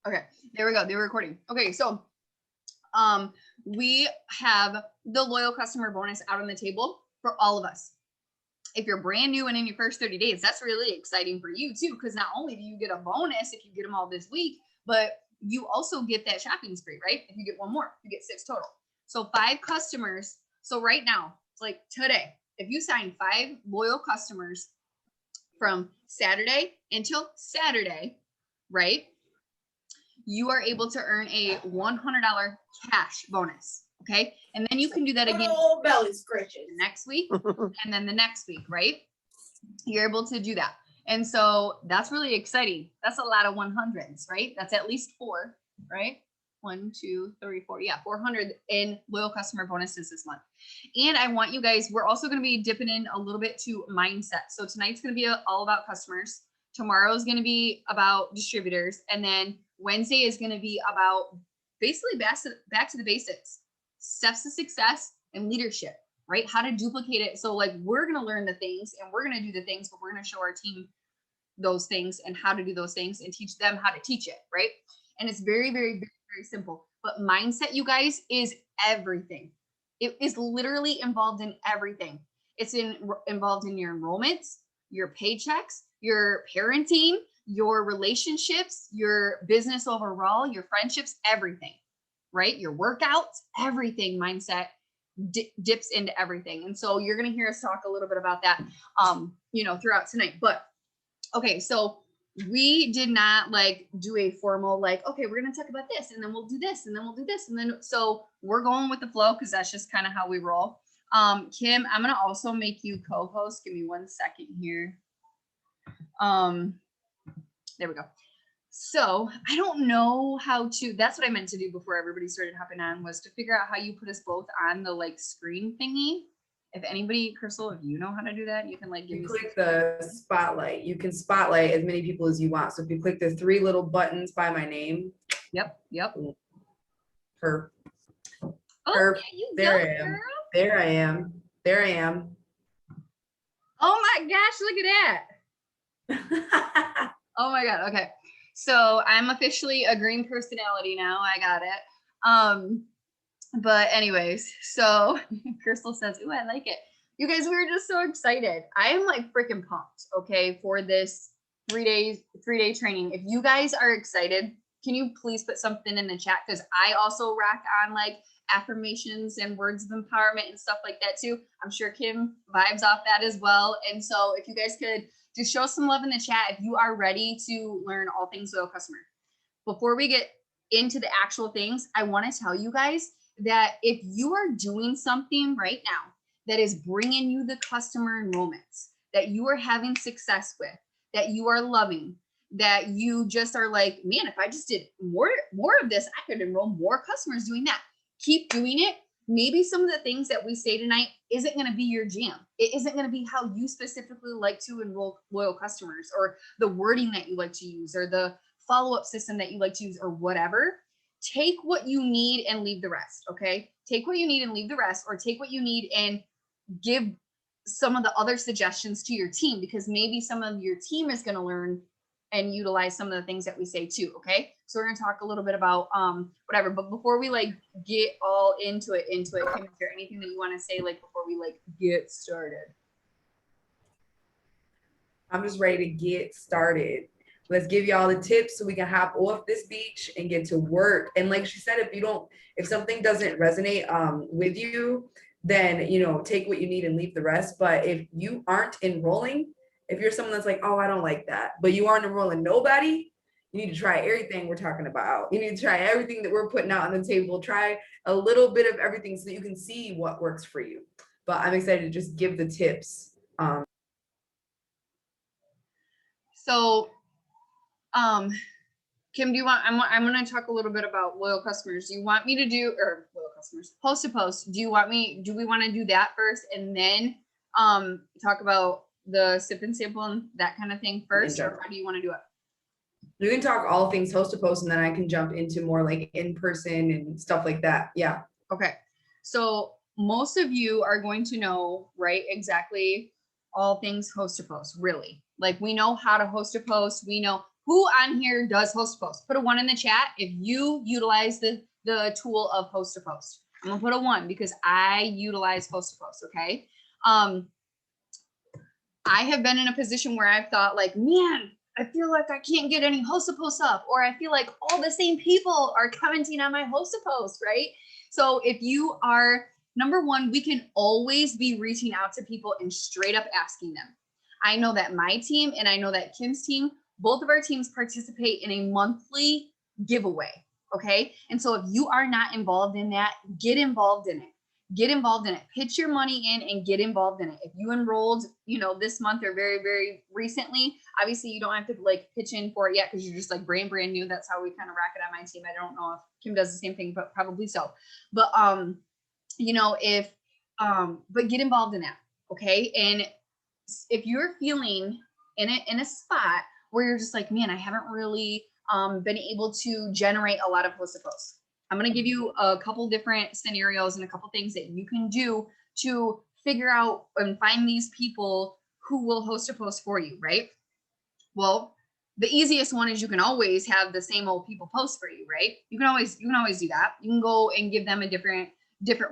Okay, there we go. They were recording. Okay, so we have the loyal customer bonus out on the table for all of us. If you're brand new and in your first 30 days, that's really exciting for you too, because not only do you get a bonus if you get them all this week, but you also get that shopping spree, right? If you get one more, you get 6 total. So 5 customers. So right now, it's like today, if you sign 5 loyal customers from Saturday until Saturday, right? You are able to earn a $100 cash bonus. Okay. And then you can do that again belly scratches next week and then the next week, right? You're able to do that. And so that's really exciting. That's a lot of 100s, right? That's at least 4, right? 1, 2, 3, 4. Yeah, 400 in loyal customer bonuses this month. And I want you guys, we're also going to be dipping in a little bit to mindset. So tonight's going to be all about customers. Tomorrow is going to be about distributors. And then Wednesday is going to be about basically back to the basics, steps to success and leadership, right? How to duplicate it. So like we're going to learn the things and we're going to do the things, but we're going to show our team those things and how to do those things and teach them how to teach it, right? And it's very, very, very, very simple. But mindset, you guys, is everything. It is literally involved in everything. It's involved in your enrollments, your paychecks, your parenting, your relationships, your business overall, your friendships, everything, right? Your workouts, everything. Mindset dips into everything. And so you're going to hear us talk a little bit about that, throughout tonight. But okay, so we did not like do a formal, like, okay, we're going to talk about this and then we'll do this and then we'll do this. And then, so we're going with the flow because that's just kind of how we roll. Kim, I'm going to also make you co-host. Give me 1 second here. There we go. So I don't know how to, that's what I meant to do before everybody started hopping on, was to figure out how you put us both on the like screen thingy. If anybody, Crystal, if you know how to do that, you can like give you me click the spotlight. You can spotlight as many people as you want. So if you click the 3 little buttons by my name. Yep. Her. Oh, Her. yeah, you There go, I am. girl. There I am. There I am. Oh my gosh, look at that. Oh my God. Okay. So I'm officially a green personality now. I got it. But anyways, so Crystal says, ooh, I like it. You guys, we were just so excited. I am like freaking pumped, okay, for this 3-day training. If you guys are excited, can you please put something in the chat? Because I also rock on like affirmations and words of empowerment and stuff like that too. I'm sure Kim vibes off that as well. And so if you guys could just show some love in the chat if you are ready to learn all things loyal customer. Before we get into the actual things, I want to tell you guys that if you are doing something right now that is bringing you the customer enrollments that you are having success with, that you are loving, that you just are like, man, if I just did more of this, I could enroll more customers doing that. Keep doing it. Maybe some of the things that we say tonight isn't going to be your jam. It isn't going to be how you specifically like to enroll loyal customers, or the wording that you like to use, or the follow-up system that you like to use, or whatever. Take what you need and leave the rest. Okay. Take what you need and leave the rest, or take what you need and give some of the other suggestions to your team, because maybe some of your team is going to learn and utilize some of the things that we say too. Okay. So we're going to talk a little bit about whatever, but before we like get all into it, Kim, is there anything that you want to say like before we like get started? I'm just ready to get started. Let's give you all the tips so we can hop off this beach and get to work. And like she said, if something doesn't resonate with you, then, take what you need and leave the rest. But if you aren't enrolling, if you're someone that's like, oh, I don't like that, but you aren't enrolling nobody, you need to try everything we're talking about. You need to try everything that we're putting out on the table. Try a little bit of everything so that you can see what works for you. But I'm excited to just give the tips. So, Kim, do you want, I'm going to talk a little bit about loyal customers. Do you want me to do, or loyal customers, post to post? Do we want to do that first and then talk about the sip and sample and that kind of thing first, or how do you want to do it? You can talk all things host to post, and then I can jump into more like in person and stuff like that. Yeah. Okay. So most of you are going to know, right, exactly all things host to post, really. Like we know how to host a post. We know Who on here does host to post? Put a 1 in the chat if you utilize the tool of host to post. I'm gonna put a 1 because I utilize host to post. Okay. I have been in a position where I've thought like, man, I feel like I can't get any host to post up, or I feel like all the same people are commenting on my host to post, right? So if you are, number one, we can always be reaching out to people and straight up asking them. I know that my team and I know that Kim's team, both of our teams participate in a monthly giveaway. Okay. And so if you are not involved in that, get involved in it. Get involved in it. Pitch your money in and get involved in it. If you enrolled, this month or very, very recently, obviously you don't have to like pitch in for it yet because you're just like brand new. That's how we kind of rock it on my team. I don't know if Kim does the same thing, but probably so. But but get involved in that. Okay. And if you're feeling in a spot where you're just like, man, I haven't really been able to generate a lot of host to posts, I'm going to give you a couple different scenarios and a couple things that you can do to figure out and find these people who will host a post for you, right? Well, the easiest one is you can always have the same old people post for you, right? You can always do that. You can go and give them a different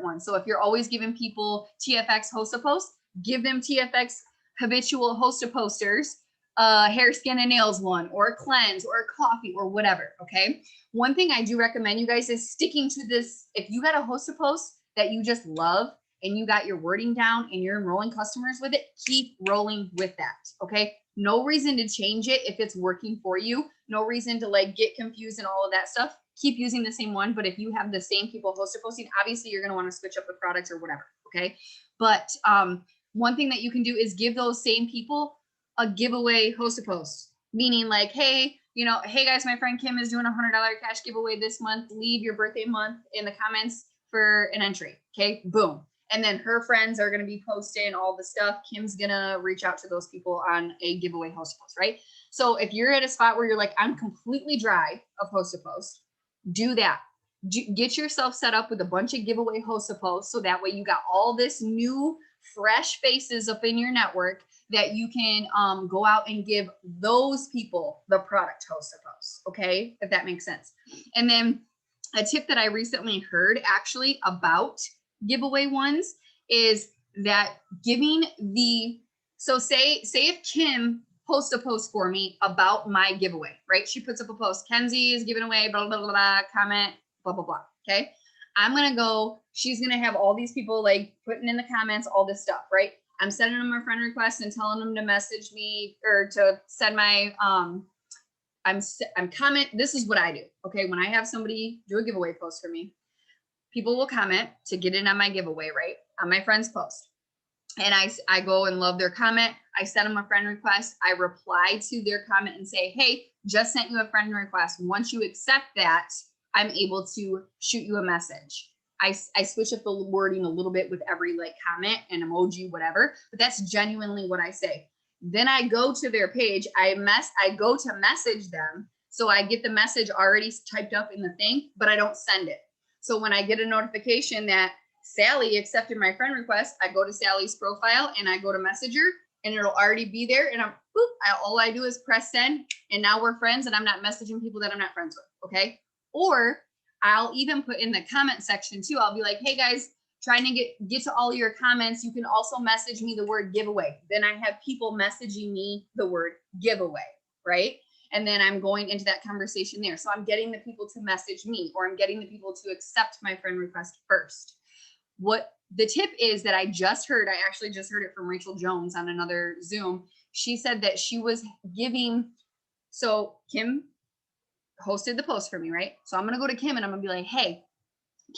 one. So if you're always giving people TFX host a post, give them TFX habitual host a posters, hair, skin, and nails one, or a cleanse, or a coffee, or whatever. Okay. One thing I do recommend you guys is sticking to this. If you got a host a post that you just love and you got your wording down and you're enrolling customers with it, keep rolling with that. Okay. No reason to change it if it's working for you. No reason to like get confused and all of that stuff. Keep using the same one. But if you have the same people host a posting, obviously you're going to want to switch up the products or whatever. Okay. But one thing that you can do is give those same people a giveaway host a post, meaning like, hey, hey guys, my friend Kim is doing a $100 cash giveaway this month. Leave your birthday month in the comments for an entry. Okay, boom. And then her friends are going to be posting all the stuff. Kim's going to reach out to those people on a giveaway host to post, right? So if you're at a spot where you're like, I'm completely dry of host to post, do that. Get yourself set up with a bunch of giveaway host to post. So that way you got all this new fresh faces up in your network that you can go out and give those people the product host to post. Okay, if that makes sense. And then a tip that I recently heard actually about giveaway ones is that giving so say if Kim posts a post for me about my giveaway, right? She puts up a post, Kenzie is giving away, blah, blah, blah, blah, comment, blah, blah, blah. Okay. I'm going to go, she's going to have all these people like putting in the comments, all this stuff, right? I'm sending them a friend request and telling them to message me or to send my, I'm comment. This is what I do. Okay. When I have somebody do a giveaway post for me, people will comment to get in on my giveaway, right? On my friend's post. And I go and love their comment. I send them a friend request. I reply to their comment and say, hey, just sent you a friend request. Once you accept that, I'm able to shoot you a message. I switch up the wording a little bit with every like comment and emoji, whatever, but that's genuinely what I say. Then I go to their page. I go to message them. So I get the message already typed up in the thing, but I don't send it. So when I get a notification that Sally accepted my friend request, I go to Sally's profile and I go to Messenger and it'll already be there. And all I do is press send and now we're friends and I'm not messaging people that I'm not friends with. Okay. Or I'll even put in the comment section too. I'll be like, hey guys, trying to get to all your comments. You can also message me the word giveaway. Then I have people messaging me the word giveaway, right? And then I'm going into that conversation there. So I'm getting the people to message me or I'm getting the people to accept my friend request first. What the tip is that I actually just heard it from Rachel Jones on another Zoom. She said that she was giving, so Kim hosted the post for me, right? So I'm going to go to Kim and I'm going to be like, hey,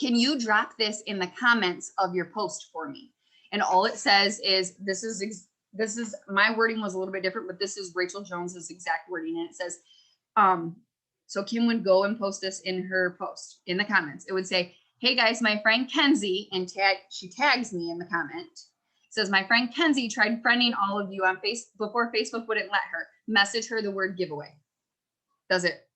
can you drop this in the comments of your post for me? And all it says is, this is my wording was a little bit different, but this is Rachel Jones's exact wording. And it says, so Kim would go and post this in her post in the comments. It would say, hey guys, my friend Kenzie, and she tags me in the comment. It says, my friend Kenzie tried friending all of you on Facebook before Facebook wouldn't let her. Message her the word giveaway. Does it.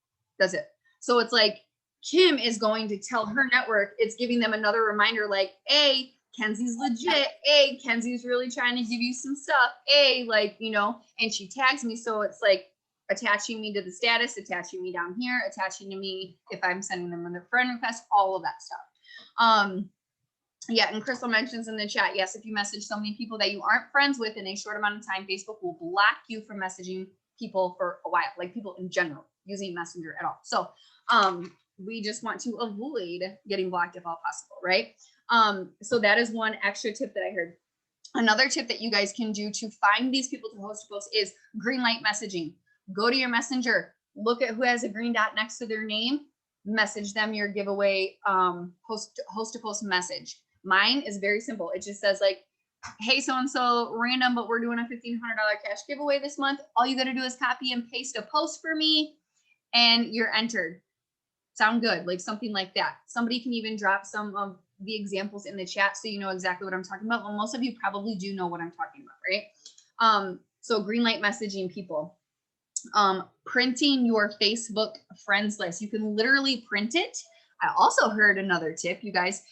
So it's like Kim is going to tell her network, it's giving them another reminder like, hey, Kenzie's legit. Hey, Kenzie's really trying to give you some stuff. Hey, like, and she tags me. So it's like attaching me to the status, attaching me down here, attaching to me if I'm sending them a friend request, all of that stuff. Yeah, and Crystal mentions in the chat, yes, if you message so many people that you aren't friends with in a short amount of time, Facebook will block you from messaging people for a while, like people in general using Messenger at all. So we just want to avoid getting blocked if all possible, right? So that is one extra tip that I heard. Another tip that you guys can do to find these people to host a post is green light messaging. Go to your messenger, look at who has a green dot next to their name, message them your giveaway host to post message. Mine is very simple. It just says like, hey, so-and-so random, but we're doing a $1,500 cash giveaway this month. All you got to do is copy and paste a post for me and you're entered. Sound good? Like something like that. Somebody can even drop some of the examples in the chat so you know exactly what I'm talking about. Well, most of you probably do know what I'm talking about, right? So green light messaging people. Printing your Facebook friends list. You can literally print it. I also heard another tip, you guys,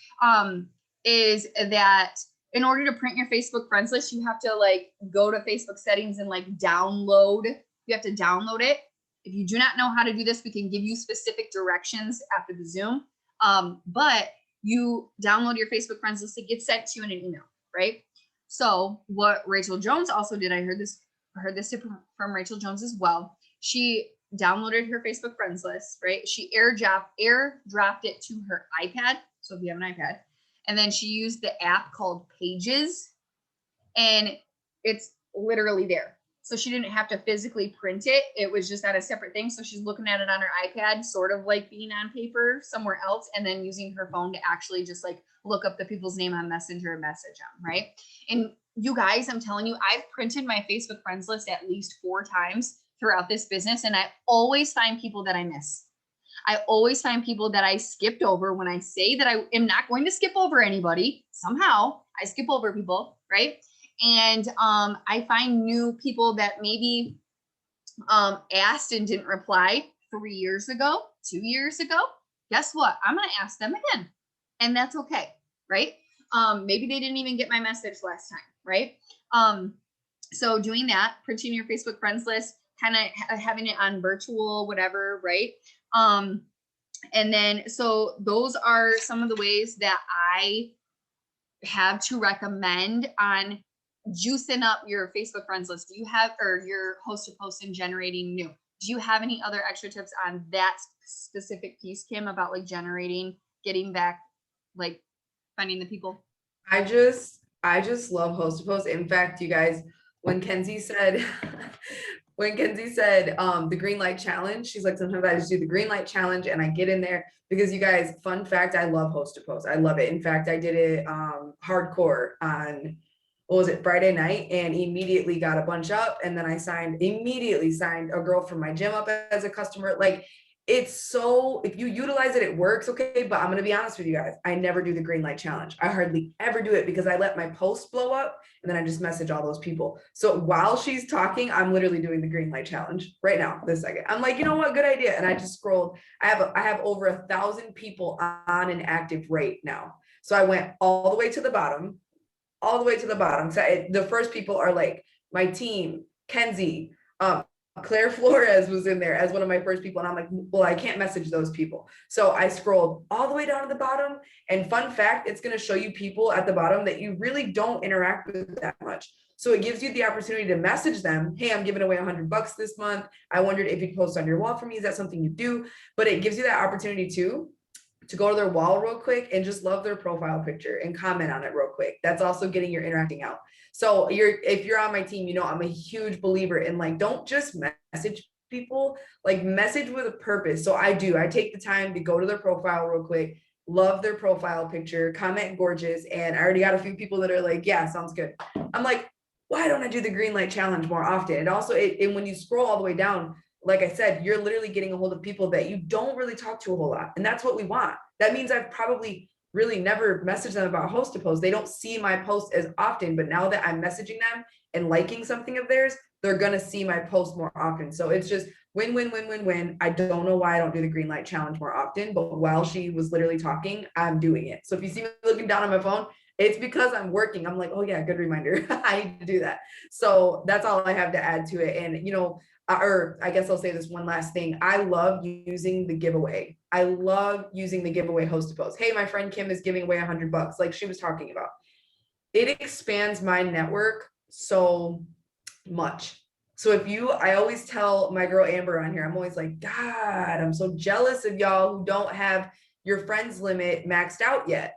is that in order to print your Facebook friends list, you have to like go to Facebook settings and like download. You have to download it. If you do not know how to do this, we can give you specific directions after the Zoom. But you download your Facebook friends list, it gets sent to you in an email, right? So what Rachel Jones also did, I heard this tip from Rachel Jones as well. She downloaded her Facebook friends list, right? She airdropped it to her iPad. So if you have an iPad, and then she used the app called Pages, and it's literally there. So she didn't have to physically print it. It was just at a separate thing. So she's looking at it on her iPad, sort of like being on paper somewhere else, and then using her phone to actually just like look up the people's name on Messenger and message them, right? And you guys, I'm telling you, I've printed my Facebook friends list at least 4 times throughout this business, and I always find people that I miss. I always find people that I skipped over. When I say that I am not going to skip over anybody, somehow I skip over people, right? And I find new people that maybe asked and didn't reply 3 years ago, 2 years ago. Guess what? I'm going to ask them again. And that's okay, right? Maybe they didn't even get my message last time, right? So doing that, printing your Facebook friends list, kind of having it on virtual, whatever, right? And then, so those are some of the ways that I have to recommend on juicing up your Facebook friends list. Do you have, or your host to post and generating new? Do you have any other extra tips on that specific piece, Kim, about like generating, getting back, like finding the people? I just love host to post. In fact, you guys, when Kenzie said the green light challenge, she's like, sometimes I just do the green light challenge and I get in there because you guys, fun fact, I love host to post. I love it. In fact, I did it hardcore on, what was it, Friday night, and immediately got a bunch up. And then I immediately signed a girl from my gym up as a customer. Like, it's so, if you utilize it, it works. Okay. But I'm going to be honest with you guys. I never do the green light challenge. I hardly ever do it because I let my post blow up and then I just message all those people. So while she's talking, I'm literally doing the green light challenge right now, this second. I'm like, you know what? Good idea. And I just scrolled. I have over 1,000 people on an active rate now. So I went all the way to the bottom. So the first people are like my team, Kenzie, Claire Flores was in there as one of my first people. And I'm like, well, I can't message those people. So I scrolled all the way down to the bottom. And fun fact, it's going to show you people at the bottom that you really don't interact with that much. So it gives you the opportunity to message them. Hey, I'm giving away $100 this month. I wondered if you'd post on your wall for me. Is that something you do? But it gives you that opportunity to go to their wall real quick and just love their profile picture and comment on it real quick. That's also getting your interacting out. So if you're on my team, you know, I'm a huge believer in like, don't just message people, like message with a purpose. So I take the time to go to their profile real quick, love their profile picture, comment gorgeous. And I already got a few people that are like, yeah, sounds good. I'm like, why don't I do the green light challenge more often? And also and when you scroll all the way down, like I said, you're literally getting a hold of people that you don't really talk to a whole lot. And that's what we want. That means I've probably really never messaged them about host to post. They don't see my posts as often, but now that I'm messaging them and liking something of theirs, they're going to see my post more often. So it's just win, win, win, win, win. I don't know why I don't do the green light challenge more often, but while she was literally talking, I'm doing it. So if you see me looking down on my phone, it's because I'm working. I'm like, oh yeah, good reminder. I need to do that. So that's all I have to add to it. And, you know, or I guess I'll say this one last thing. I love using the giveaway. I love using the giveaway host to post. Hey, my friend Kim is giving away $100, like she was talking about. It expands my network so much. So if you, I always tell my girl Amber on here, I'm always like, God, I'm so jealous of y'all who don't have your friends limit maxed out yet.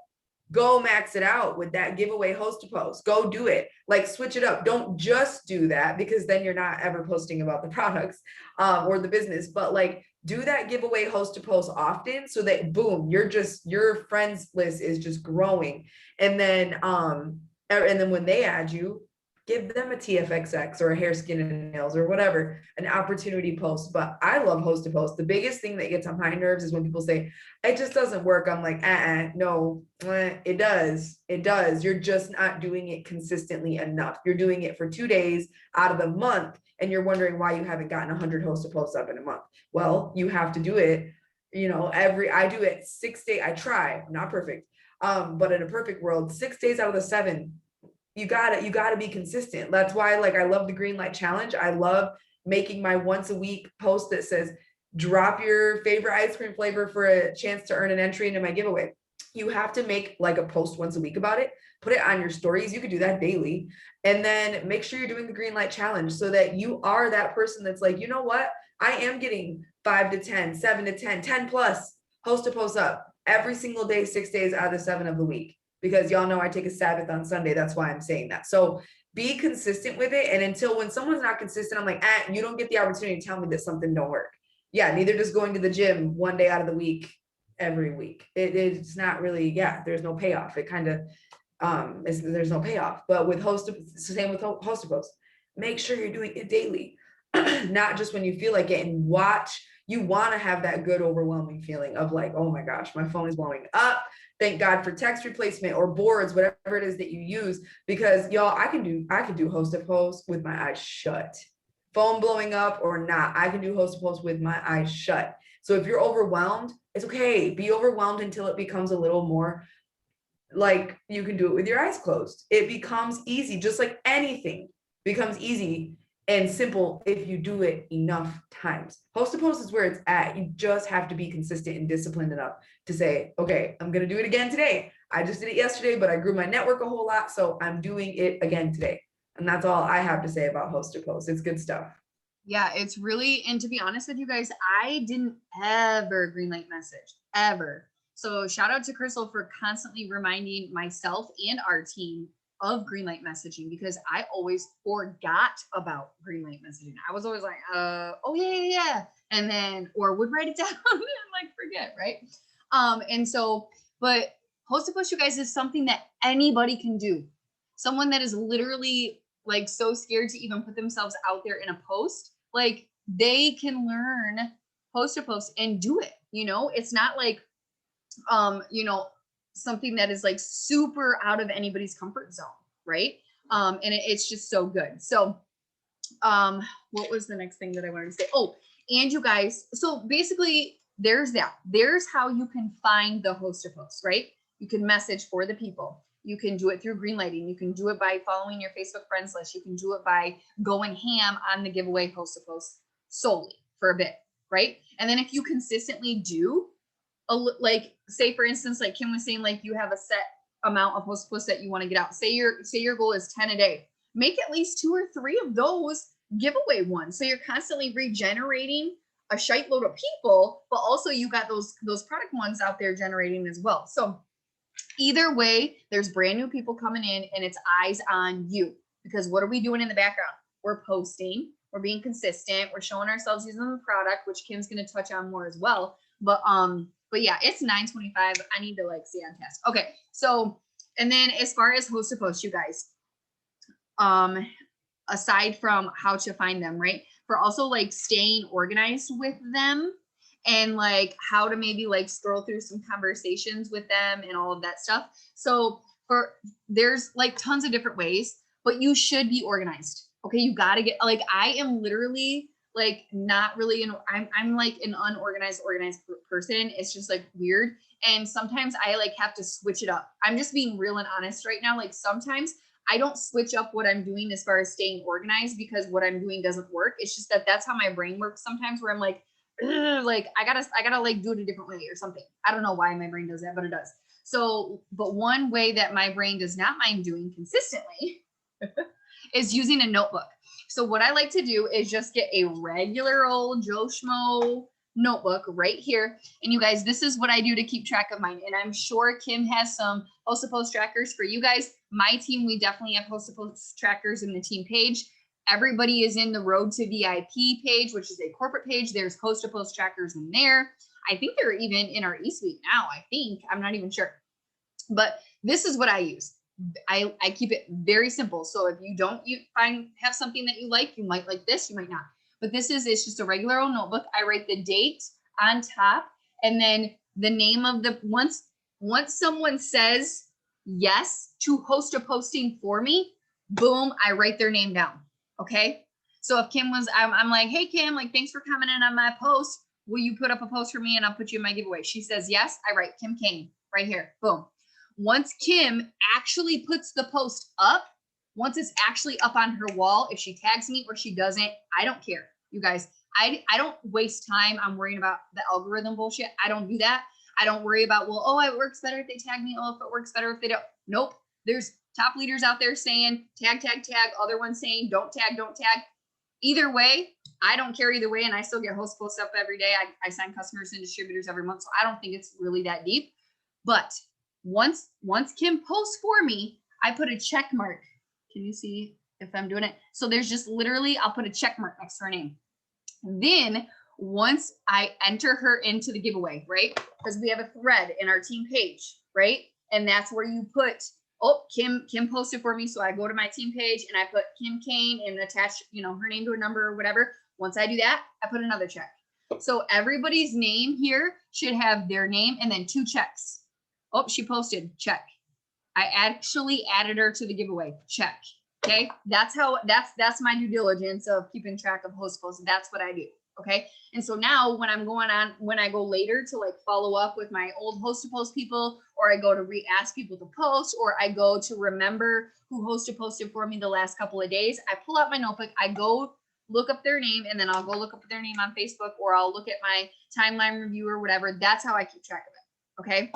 Go max it out with that giveaway host to post. Go do it. Like switch it up. Don't just do that, because then you're not ever posting about the products or the business, but like do that giveaway host to post often, so that boom, your friends list is just growing. And then when they add you, give them a TFXX or a hair, skin, and nails or whatever, an opportunity post. But I love host to post. The biggest thing that gets on my nerves is when people say, it just doesn't work. I'm like, no, it does. It does. You're just not doing it consistently enough. You're doing it for 2 days out of the month, and you're wondering why you haven't gotten 100 host to posts up in a month. Well, you have to do it, I do it 6 days. I try, I'm not perfect. But in a perfect world, 6 days out of the 7, you gotta be consistent. That's why, like, I love the green light challenge. I love making my once a week post that says, drop your favorite ice cream flavor for a chance to earn an entry into my giveaway. You have to make like a post once a week about it, put it on your stories. You could do that daily. And then make sure you're doing the green light challenge, so that you are that person that's like, you know what? I am getting 5 to 10, 7 to 10, 10 plus host to post up every single day, 6 days out of the 7 of the week. Because y'all know I take a Sabbath on Sunday. That's why I'm saying that. So be consistent with it. And until when someone's not consistent, I'm like, you don't get the opportunity to tell me that something don't work. Yeah, neither does going to the gym 1 day out of the week every week. It's not really, there's no payoff. It kind of there's no payoff. But with same with host to post. Make sure you're doing it daily, not just when you feel like it. And you want to have that good overwhelming feeling of like, oh my gosh, my phone is blowing up. Thank God for text replacement or boards, whatever it is that you use, because y'all, I can do host to post with my eyes shut. Phone blowing up or not, I can do host to post with my eyes shut. So if you're overwhelmed, it's okay. Be overwhelmed until it becomes a little more like you can do it with your eyes closed. It becomes easy, just like anything becomes easy and simple if you do it enough times. Host to post is where it's at. You just have to be consistent and disciplined enough to say, okay, I'm going to do it again today. I just did it yesterday, but I grew my network a whole lot, so I'm doing it again today. And that's all I have to say about host to post. It's good stuff. Yeah, it's really, and to be honest with you guys, I didn't ever greenlight message, ever. So shout out to Crystal for constantly reminding myself and our team of greenlight messaging, because I always forgot about greenlight messaging. I was always like, oh yeah. And then, or would write it down and like forget, right? And so, but host to post, you guys, is something that anybody can do. Someone that is literally like so scared to even put themselves out there in a post, like they can learn post to post and do it. It's not like, something that is like super out of anybody's comfort zone, right? And it's just so good. So what was the next thing that I wanted to say? Oh, and you guys, so basically there's how you can find the host to post, right? You can message for the people. You can do it through greenlighting. You can do it by following your Facebook friends list. You can do it by going ham on the giveaway host to post solely for a bit, right? And then if you consistently do, like say for instance, like Kim was saying, like you have a set amount of host posts that you want to get out. Say your goal is 10 a day. Make at least 2 or 3 of those giveaway ones. So you're constantly regenerating a shite load of people, but also you got those product ones out there generating as well. So either way, there's brand new people coming in and it's eyes on you, because what are we doing in the background? We're posting, we're being consistent, we're showing ourselves using the product, which Kim's going to touch on more as well. But yeah, it's 9:25. I need to like stay on task. Okay. So, and then as far as host to post, you guys, aside from how to find them, right? For also like staying organized with them and like how to maybe like scroll through some conversations with them and all of that stuff. So there's like tons of different ways, but you should be organized. Okay. You got to get, like, I am literally like not really I'm like an organized person. It's just like weird. And sometimes I like have to switch it up. I'm just being real and honest right now. Like sometimes I don't switch up what I'm doing as far as staying organized because what I'm doing doesn't work. It's just that that's how my brain works sometimes, where I'm like I gotta like do it a different way or something. I don't know why my brain does that, but it does. So, but one way that my brain does not mind doing consistently is using a notebook. So what I like to do is just get a regular old Joe Schmo notebook right here. And you guys, this is what I do to keep track of mine. And I'm sure Kim has some post to post trackers for you guys. My team, we definitely have post to post trackers in the team page. Everybody is in the Road to VIP page, which is a corporate page. There's post to post trackers in there. I think they're even in our eSuite now. I think, I'm not even sure. But this is what I use. I keep it very simple. So if you don't have something that you like, you might like this, you might not. But it's just a regular old notebook. I write the date on top and then the name of the, once someone says yes to host a posting for me, boom, I write their name down. Okay. So if Kim was, I'm like, hey, Kim, like, thanks for coming in on my post. Will you put up a post for me and I'll put you in my giveaway? She says yes. I write Kim Kane right here. Boom. Once Kim actually puts the post up, once it's actually up on her wall, if she tags me or she doesn't, I don't care. You guys, I don't waste time on worrying about the algorithm bullshit. I don't do that. I don't worry about, well, oh, it works better if they tag me. Oh, if it works better if they don't. Nope. There's top leaders out there saying tag, tag, tag. Other ones saying don't tag, don't tag. Either way, I don't care either way. And I still get host posts up every day. I sign customers and distributors every month. So I don't think it's really that deep. But once Kim posts for me, I put a check mark. Can you see if I'm doing it? So there's just literally, I'll put a check mark next to her name. Then once I enter her into the giveaway, right? Because we have a thread in our team page, right? And that's where you put, oh, Kim posted for me. So I go to my team page and I put Kim Kane and attach, her name to a number or whatever. Once I do that, I put another check. So everybody's name here should have their name and then 2 checks. Oh, she posted, check. I actually added her to the giveaway, check. Okay, that's my due diligence of keeping track of host posts. That's what I do. Okay, and so now when I go later to like follow up with my old host to post people, or I go to re-ask people to post, or I go to remember who hosted posted for me the last couple of days, I pull out my notebook, I go look up their name, and then I'll go look up their name on Facebook, or I'll look at my timeline review or whatever. That's how I keep track of it. Okay.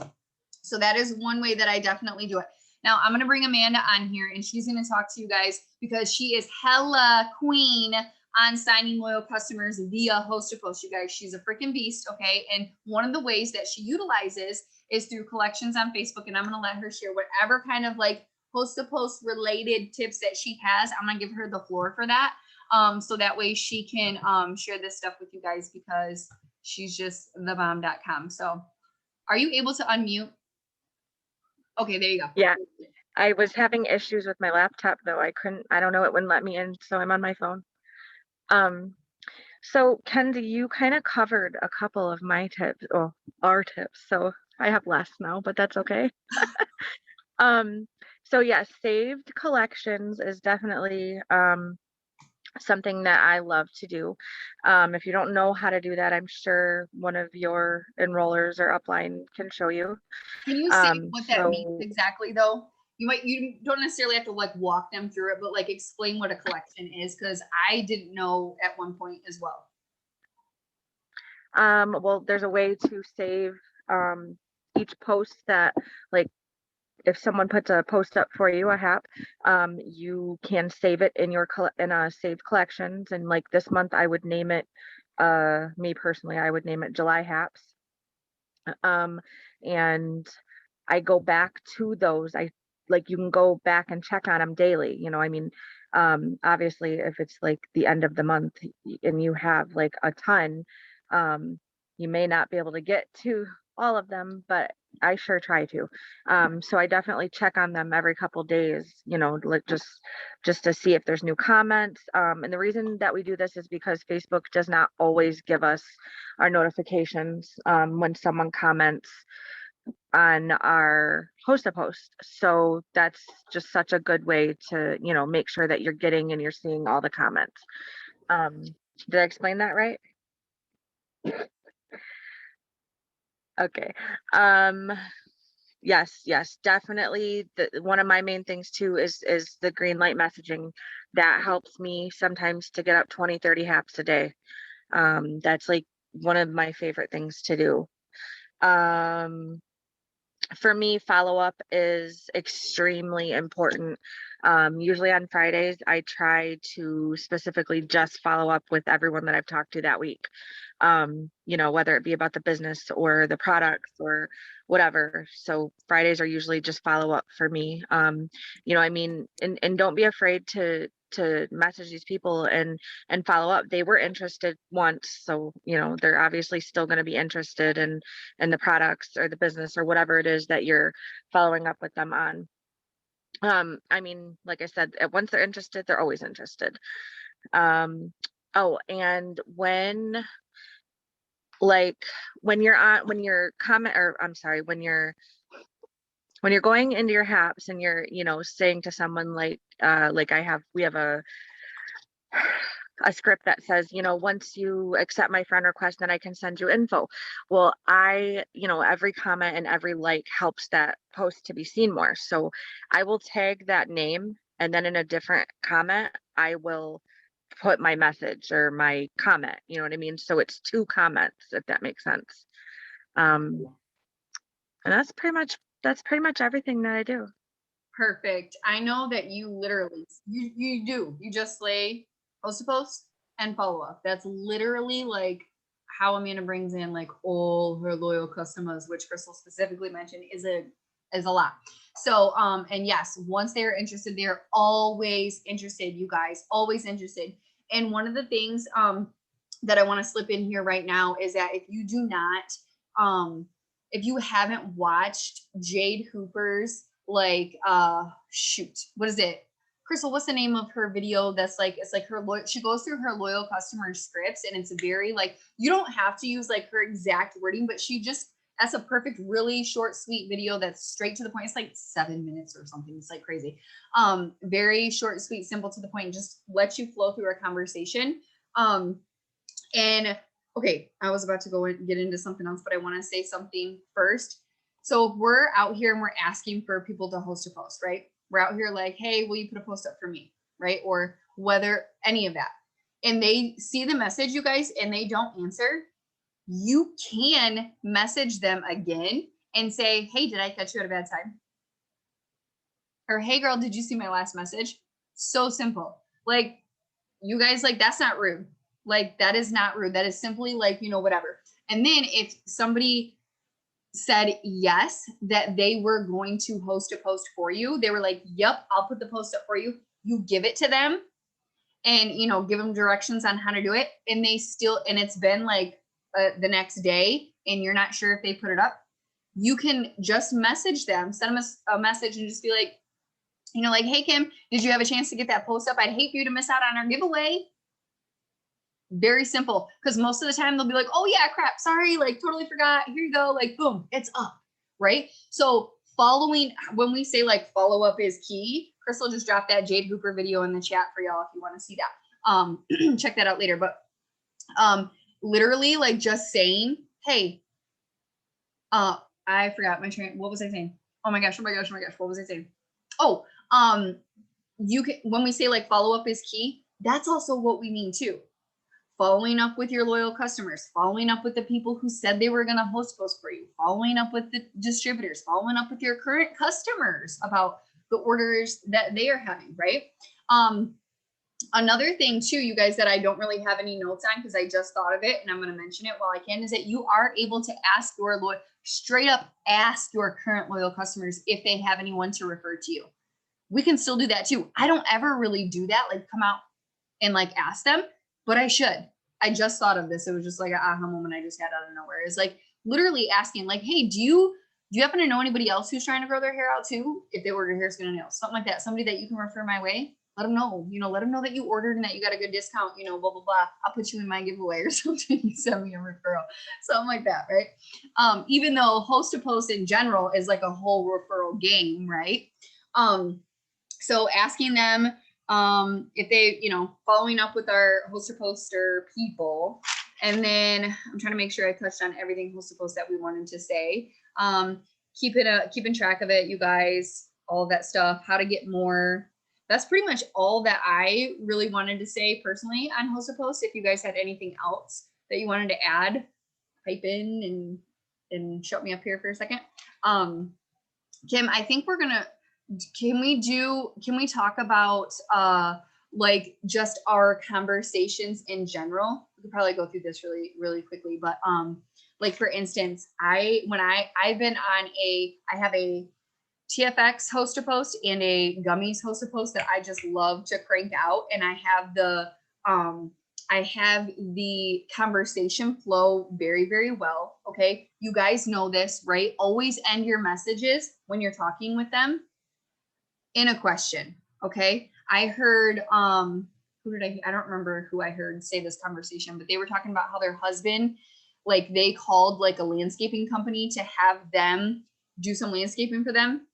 So that is one way that I definitely do it. Now I'm going to bring Amanda on here and she's going to talk to you guys because she is hella queen on signing loyal customers via host to post, you guys. She's a freaking beast. Okay. And one of the ways that she utilizes is through collections on Facebook. And I'm going to let her share whatever kind of like host to post related tips that she has. I'm going to give her the floor for that. So that way she can share this stuff with you guys because she's just thebomb.com. So are you able to unmute? Okay, there you go. Yeah, I was having issues with my laptop though. I don't know, it wouldn't let me in, so I'm on my phone. So Kenzie, you kind of covered a couple of my tips, or our tips. So I have less now, but that's okay. So yeah, saved collections is definitely something that I love to do. If you don't know how to do that, I'm sure one of your enrollers or upline can show you. Can you say what that means exactly though? You don't necessarily have to like walk them through it, but like explain what a collection is, because I didn't know at one point as well. Well, there's a way to save each post that, like, if someone puts a post up for you, a HAP, you can save it in your saved collections. And like this month, I would name it, me personally, I would name it July HAPs. And I go back to those. You can go back and check on them daily. Obviously, if it's like the end of the month and you have like a ton, you may not be able to get to all of them, but I sure try to. So I definitely check on them every couple days, like just to see if there's new comments. And the reason that we do this is because Facebook does not always give us our notifications when someone comments on our host to post. So that's just such a good way to, make sure that you're getting and you're seeing all the comments. Did I explain that right? Okay. Yes, yes, definitely. One of my main things too is the green light messaging. That helps me sometimes to get up 20, 30 haps a day. That's like one of my favorite things to do. Um, for me, follow up is extremely important. Usually on Fridays, I try to specifically just follow up with everyone that I've talked to that week. You know, whether it be about the business or the products or whatever. So Fridays are usually just follow up for me. You know, I mean, and don't be afraid to message these people and follow up. They were interested once, so you know they're obviously still going to be interested in the products or the business or whatever it is that you're following up with them on. I mean, like I said, once they're interested, they're always interested. Oh, and like when you're comment, or I'm sorry, when you're going into your haps and you're, you know, saying to someone like we have a script that says, you know, once you accept my friend request, then I can send you info. Well, you know, every comment and every like helps that post to be seen more. So I will tag that name, and then in a different comment, I will put my message or my comment, you know what I mean? So it's two comments, if that makes sense. And that's pretty much everything that I do. Perfect. I know that you literally, you just slay post to post and follow up. That's literally like how Amanda brings in like all her loyal customers, which Crystal specifically mentioned is a lot. So and yes, once they're interested, they're always interested, you guys, always interested. And one of the things that I want to slip in here right now is that if you do not if you haven't watched Jade Hooper's like shoot, what is it, Crystal, what's the name of her video that's like, it's like her she goes through her loyal customer scripts, and it's very like, you don't have to use like her exact wording, but she just, that's a perfect, really short, sweet video that's straight to the point. It's like 7 minutes or something. It's like crazy. Very short, sweet, simple, to the point, just lets you flow through a conversation. And okay, I was about to go and get into something else, but I want to say something first. So if we're out here and we're asking for people to host a post, right? We're out here like, hey, will you put a post up for me? Right? Or whether any of that. And they see the message, you guys, and they don't answer, you can message them again and say, hey, did I catch you at a bad time? Or, hey, girl, did you see my last message? So simple. Like, you guys, like, that's not rude. Like, that is not rude. That is simply like, you know, whatever. And then if somebody said yes, that they were going to host a post for you, they were like, yep, I'll put the post up for you. You give it to them and, you know, give them directions on how to do it. And they still, and it's been like the next day and you're not sure if they put it up, you can just message them, send them a message and just be like, you know, like, hey, Kim, did you have a chance to get that post up? I'd hate for you to miss out on our giveaway. Very simple. Because most of the time they'll be like, oh yeah, crap, sorry, like totally forgot. Here you go. Like, boom, it's up. Right. So following, when we say like follow up is key, Crystal just dropped that Jade Hooper video in the chat for y'all if you want to see that. Check that out later. But literally like just saying, hey, I forgot my train. What was I saying? Oh my gosh, oh my gosh, oh my gosh. What was I saying? Oh, you can, when we say like follow up is key, that's also what we mean too. Following up with your loyal customers, following up with the people who said they were going to host posts for you, following up with the distributors, following up with your current customers about the orders that they are having, right? Another thing too, you guys, that I don't really have any notes on because I just thought of it and I'm going to mention it while I can, is that you are able to ask your straight up ask your current loyal customers if they have anyone to refer to you. We can still do that too. I don't ever really do that, like come out and like ask them, but I should. I just thought of this. It was just like an aha moment I just had out of nowhere. It's like literally asking like, hey, do you happen to know anybody else who's trying to grow their hair out too? If they order hair, skin, and nails, something like that. Somebody that you can refer my way. Let them know, you know, let them know that you ordered and that you got a good discount, you know, blah, blah, blah. I'll put you in my giveaway or something. You send me a referral, something like that, right? Even though host to post in general is like a whole referral game, right? So asking them, if they, you know, following up with our host to poster people. And then I'm trying to make sure I touched on everything host to post that we wanted to say. keeping track of it, you guys, all of that stuff, how to get more. That's pretty much all that I really wanted to say personally on Host a Post. If you guys had anything else that you wanted to add, pipe in and shut me up here for a second. Kim, I think we're gonna, can we talk about like just our conversations in general? We could probably go through this really, really quickly, but like for instance, I have a TFX Host a Post and a Gummies Host a Post that I just love to crank out, and I have the conversation flow very, very well. Okay. You guys know this, right? Always end your messages when you're talking with them in a question. Okay. I heard, I don't remember who I heard say this conversation, but they were talking about how their husband, like they called like a landscaping company to have them do some landscaping for them.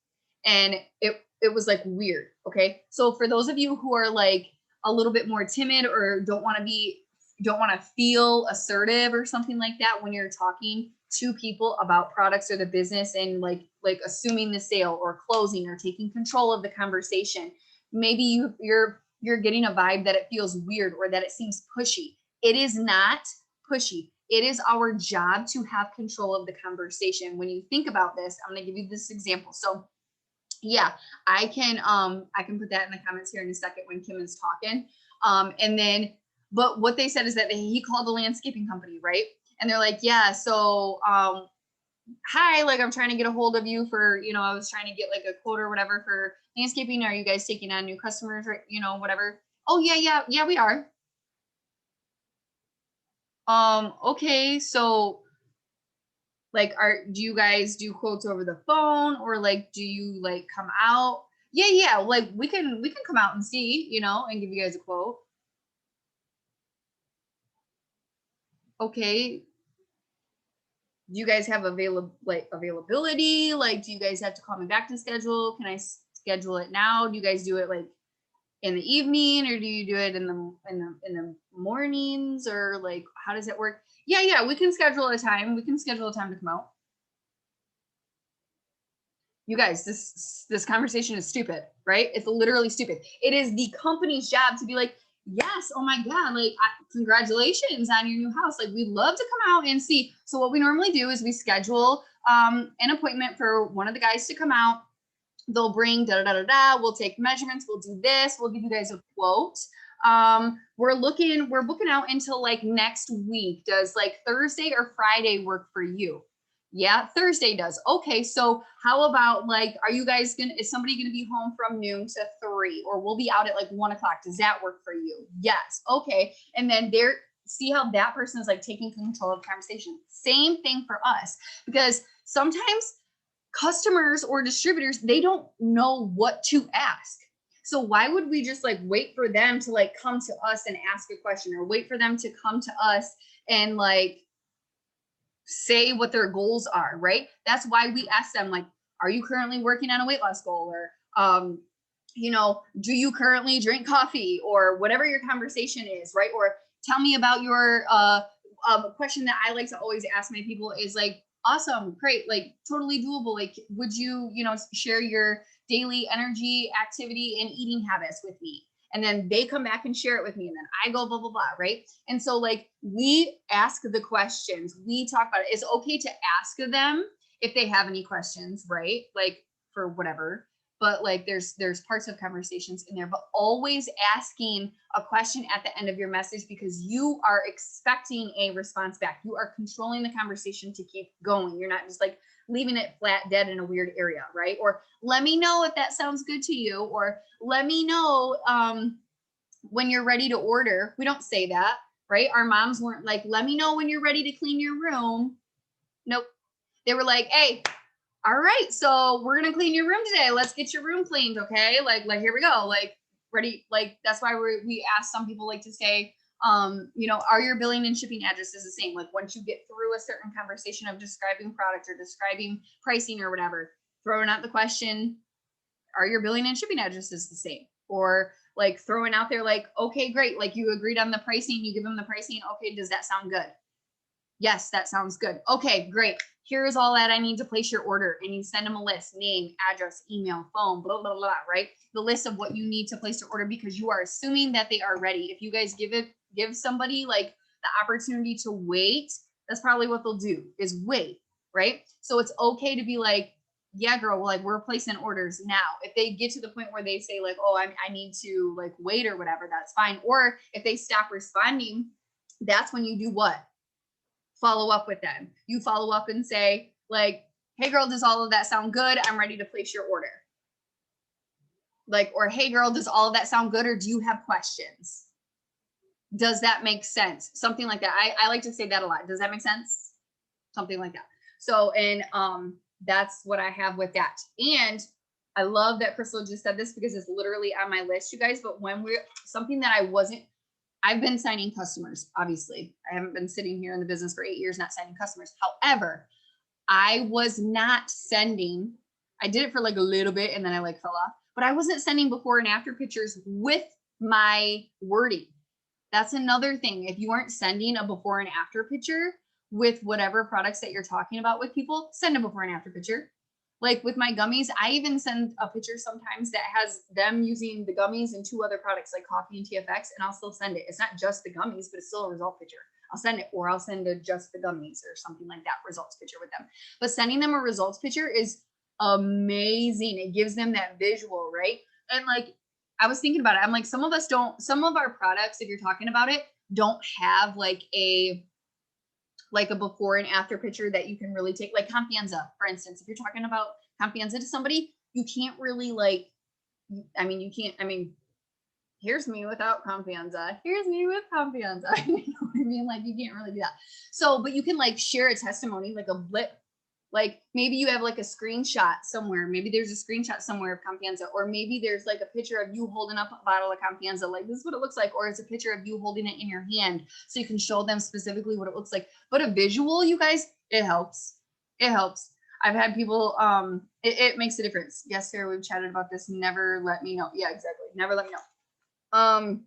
And it was like weird. Okay. So for those of you who are like a little bit more timid or don't want to feel assertive or something like that when you're talking to people about products or the business and like assuming the sale or closing or taking control of the conversation, maybe you're getting a vibe that it feels weird or that it seems pushy. It is not pushy. It is our job to have control of the conversation. When you think about this, I'm going to give you this example. So yeah, I can put that in the comments here in a second when Kim is talking. And then, but what they said is that he called the landscaping company, right? And they're like, yeah, so hi, like I'm trying to get a hold of you for, I was trying to get like a quote or whatever for landscaping. Are you guys taking on new customers or, whatever? Oh yeah, we are. Okay, so like, do you guys do quotes over the phone or like, do you like come out? Yeah. Like we can come out and see, and give you guys a quote. Okay. Do you guys have availability? Like, do you guys have to call me back to schedule? Can I schedule it now? Do you guys do it like in the evening or do you do it in the mornings or like, how does it work? Yeah. We can schedule a time. We can schedule a time to come out. You guys, this conversation is stupid, right? It's literally stupid. It is the company's job to be like, yes, oh my God, like congratulations on your new house. Like we'd love to come out and see. So what we normally do is we schedule an appointment for one of the guys to come out. They'll bring da. We'll take measurements. We'll do this. We'll give you guys a quote. We're booking out until like next week. Does like Thursday or Friday work for you? Yeah, Thursday does. Okay, so how about like, is somebody gonna be home from noon to 3, or we'll be out at like 1 o'clock? Does that work for you? Yes. Okay. And then see how that person is like taking control of the conversation. Same thing for us, because sometimes customers or distributors, they don't know what to ask. So why would we just like wait for them to like come to us and ask a question, or wait for them to come to us and like say what their goals are, right? That's why we ask them, like, are you currently working on a weight loss goal? Or, do you currently drink coffee, or whatever your conversation is, right? Or tell me about your question that I like to always ask my people is like, awesome, great, like totally doable. Like, would you, share your daily energy, activity, and eating habits with me? And then they come back and share it with me. And then I go blah, blah, blah, right? And so like we ask the questions, we talk about it. It's okay to ask them if they have any questions, right? Like for whatever, but like there's parts of conversations in there, but always asking a question at the end of your message, because you are expecting a response back. You are controlling the conversation to keep going. You're not just like leaving it flat dead in a weird area, right? Or let me know if that sounds good to you, or let me know when you're ready to order. We don't say that, right? Our moms weren't like, let me know when you're ready to clean your room. Nope. They were like, hey, all right, so we're gonna clean your room today. Let's get your room cleaned, okay? Like here we go. Like ready. Like that's why we ask some people like to say, are your billing and shipping addresses the same? Like once you get through a certain conversation of describing product or describing pricing or whatever, throwing out the question, are your billing and shipping addresses the same? Or like throwing out there like, okay, great. Like you agreed on the pricing, you give them the pricing. Okay, does that sound good? Yes, that sounds good. Okay, great. here's all that I need to place your order. And you send them a list, name, address, email, phone, blah, blah, blah, right? The list of what you need to place your order, because you are assuming that they are ready. If you guys give somebody like the opportunity to wait, that's probably what they'll do, is wait, right? So it's okay to be like, yeah, girl, well, like we're placing orders now. If they get to the point where they say like, oh, I need to like wait or whatever, that's fine. Or if they stop responding, that's when you do what? Follow up with them. You follow up and say like, hey girl, does all of that sound good? I'm ready to place your order. Like, or hey girl, does all of that sound good? Or do you have questions? Does that make sense? Something like that. I like to say that a lot. Does that make sense? Something like that. So, and that's what I have with that. And I love that Crystal just said this because it's literally on my list, you guys. But when we're something that I've been signing customers, obviously. I haven't been sitting here in the business for 8 years not signing customers. However, I was not sending, I did it for like a little bit and then I like fell off, but I wasn't sending before and after pictures with my wording. That's another thing. If you aren't sending a before and after picture with whatever products that you're talking about with people, send a before and after picture. Like with my gummies, I even send a picture sometimes that has them using the gummies and 2 other products like coffee and TFX, and I'll still send it. It's not just the gummies, but it's still a result picture. I'll send it, or I'll send just the gummies or something like that, results picture with them. But sending them a results picture is amazing. It gives them that visual, right? And like, I was thinking about it. I'm like, some of our products, if you're talking about it, don't have like a before and after picture that you can really take, like Confianza, for instance. If you're talking about Confianza to somebody, you can't really here's me without Confianza. Here's me with Confianza. You know what I mean? Like, you can't really do that. So, but you can like share a testimony, like a blip. Like maybe you have like a screenshot somewhere. Maybe there's a screenshot somewhere of Confianza, or maybe there's like a picture of you holding up a bottle of Confianza. Like, this is what it looks like. Or it's a picture of you holding it in your hand so you can show them specifically what it looks like. But a visual, you guys, it helps. It helps. I've had people, it makes a difference. Yes, Sarah, we've chatted about this. Never let me know. Yeah, exactly. Never let me know.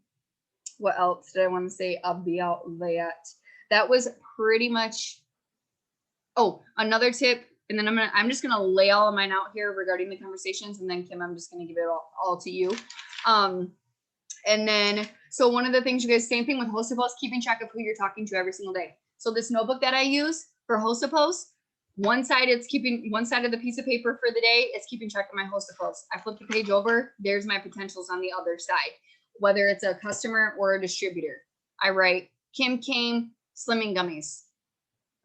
What else did I want to say about that? That was pretty much. Oh, another tip, and then I'm just gonna lay all of mine out here regarding the conversations, and then Kim, I'm just gonna give it all to you. And then, so one of the things, you guys, same thing with Hostapos, keeping track of who you're talking to every single day. So this notebook that I use for Hostapos, one side of the piece of paper for the day, it's keeping track of my Hostapos. I flip the page over, there's my potentials on the other side, whether it's a customer or a distributor. I write Kim Kane, Slimming Gummies,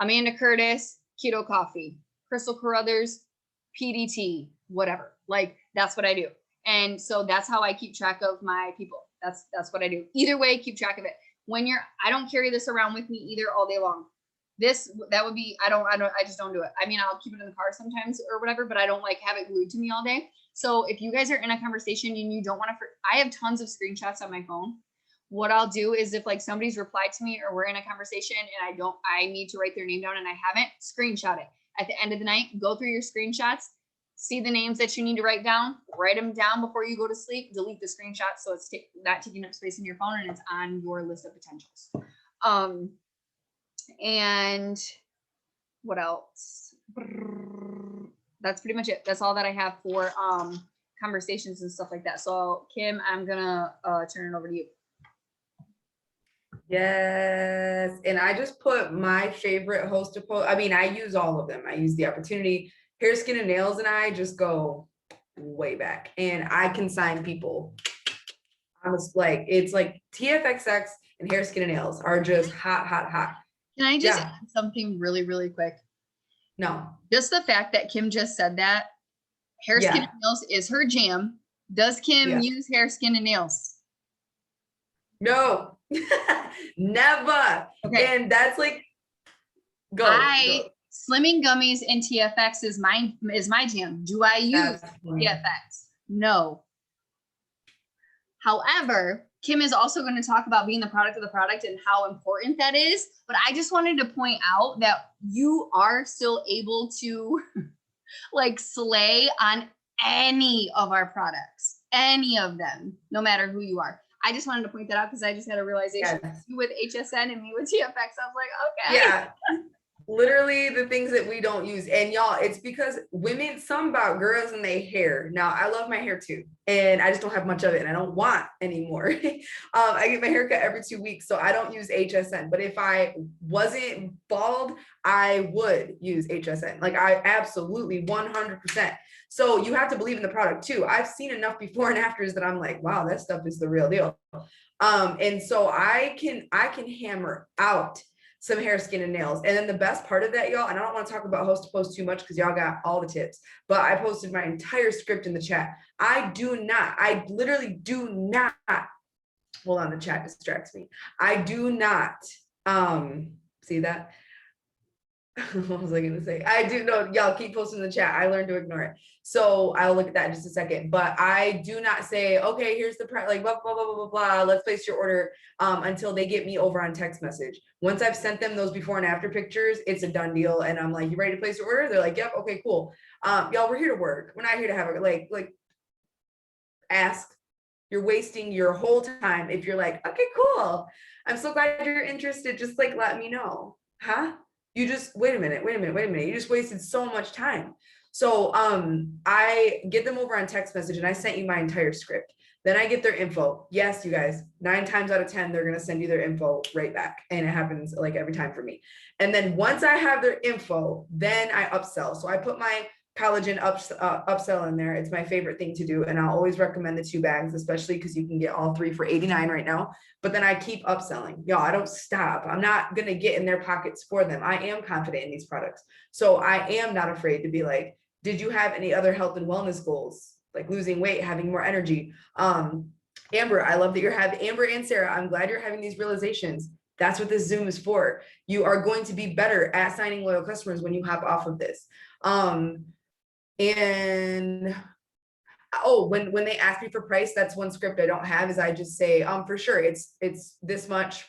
Amanda Curtis, Keto Coffee, Crystal Carruthers, PDT, whatever. Like, that's what I do. And so that's how I keep track of my people. That's what I do. Either way, keep track of it. I don't carry this around with me either all day long. That would be, I just don't do it. I mean, I'll keep it in the car sometimes or whatever, but I don't like have it glued to me all day. So if you guys are in a conversation and you don't want to, I have tons of screenshots on my phone. What I'll do is if like somebody's replied to me or we're in a conversation and I need to write their name down and I haven't, screenshot it. At the end of the night, go through your screenshots, see the names that you need to write them down before you go to sleep, delete the screenshot so it's not taking up space in your phone and it's on your list of potentials. And what else? That's pretty much it. That's all that I have for conversations and stuff like that. So Kim, I'm gonna turn it over to you. Yes. And I just put my favorite host of post. I mean, I use all of them. I use the opportunity. Hair, Skin, and Nails and I just go way back. And I can sign people. It's like TFXX and Hair, Skin, and Nails are just hot, hot, hot. Can I just add something really, really quick? No. Just the fact that Kim just said that Hair, Skin, and Nails is her jam. Does Kim use Hair, Skin, and Nails? No. Never. Okay. And that's like go. Slimming Gummies and TFX is my jam. Do I use TFX? No. However, Kim is also going to talk about being the product of the product and how important that is. But I just wanted to point out that you are still able to like slay on any of our products, any of them, no matter who you are. I just wanted to point that out because I just had a realization. You with HSN and me with TFX. I was like, okay. Yeah. literally the things that we don't use. And y'all, it's because women, some about girls and their hair. Now, I love my hair too, and I just don't have much of it, and I don't want anymore. I get my hair cut every 2 weeks, so I don't use HSN. But if I wasn't bald, I would use HSN. Like, I absolutely 100%. So you have to believe in the product too. I've seen enough before and afters that I'm like, wow, that stuff is the real deal. And so I can hammer out some hair, skin, and nails. And then the best part of that, y'all, and I don't want to talk about host to post too much because y'all got all the tips, but I posted my entire script in the chat. I literally do not, hold on, the chat distracts me. I do not, see that? What was I gonna say? I do know, y'all keep posting in the chat. I learned to ignore it. So I'll look at that in just a second. But I do not say, okay, here's the price, like blah, blah, blah, blah, blah, blah. Let's place your order until they get me over on text message. Once I've sent them those before and after pictures, it's a done deal. And I'm like, you ready to place your order? They're like, yep, okay, cool. Y'all, we're here to work. We're not here to have a like ask. You're wasting your whole time if you're like, okay, cool. I'm so glad you're interested. Just like, let me know. Huh? You just, wait a minute. You just wasted so much time. So I get them over on text message, and I sent you my entire script. Then I get their info. Yes, you guys, 9 times out of 10, they're going to send you their info right back. And it happens like every time for me. And then once I have their info, then I upsell. So I put my collagen upsell in there. It's my favorite thing to do. And I'll always recommend the 2 bags, especially because you can get all 3 for $89 right now. But then I keep upselling. Y'all, I don't stop. I'm not going to get in their pockets for them. I am confident in these products. So I am not afraid to be like, did you have any other health and wellness goals? Like losing weight, having more energy. Amber, I love that you're having, Amber and Sarah, I'm glad you're having these realizations. That's what this Zoom is for. You are going to be better at signing loyal customers when you hop off of this. And oh, when they ask me for price, that's one script I don't have, is I just say, for sure, it's this much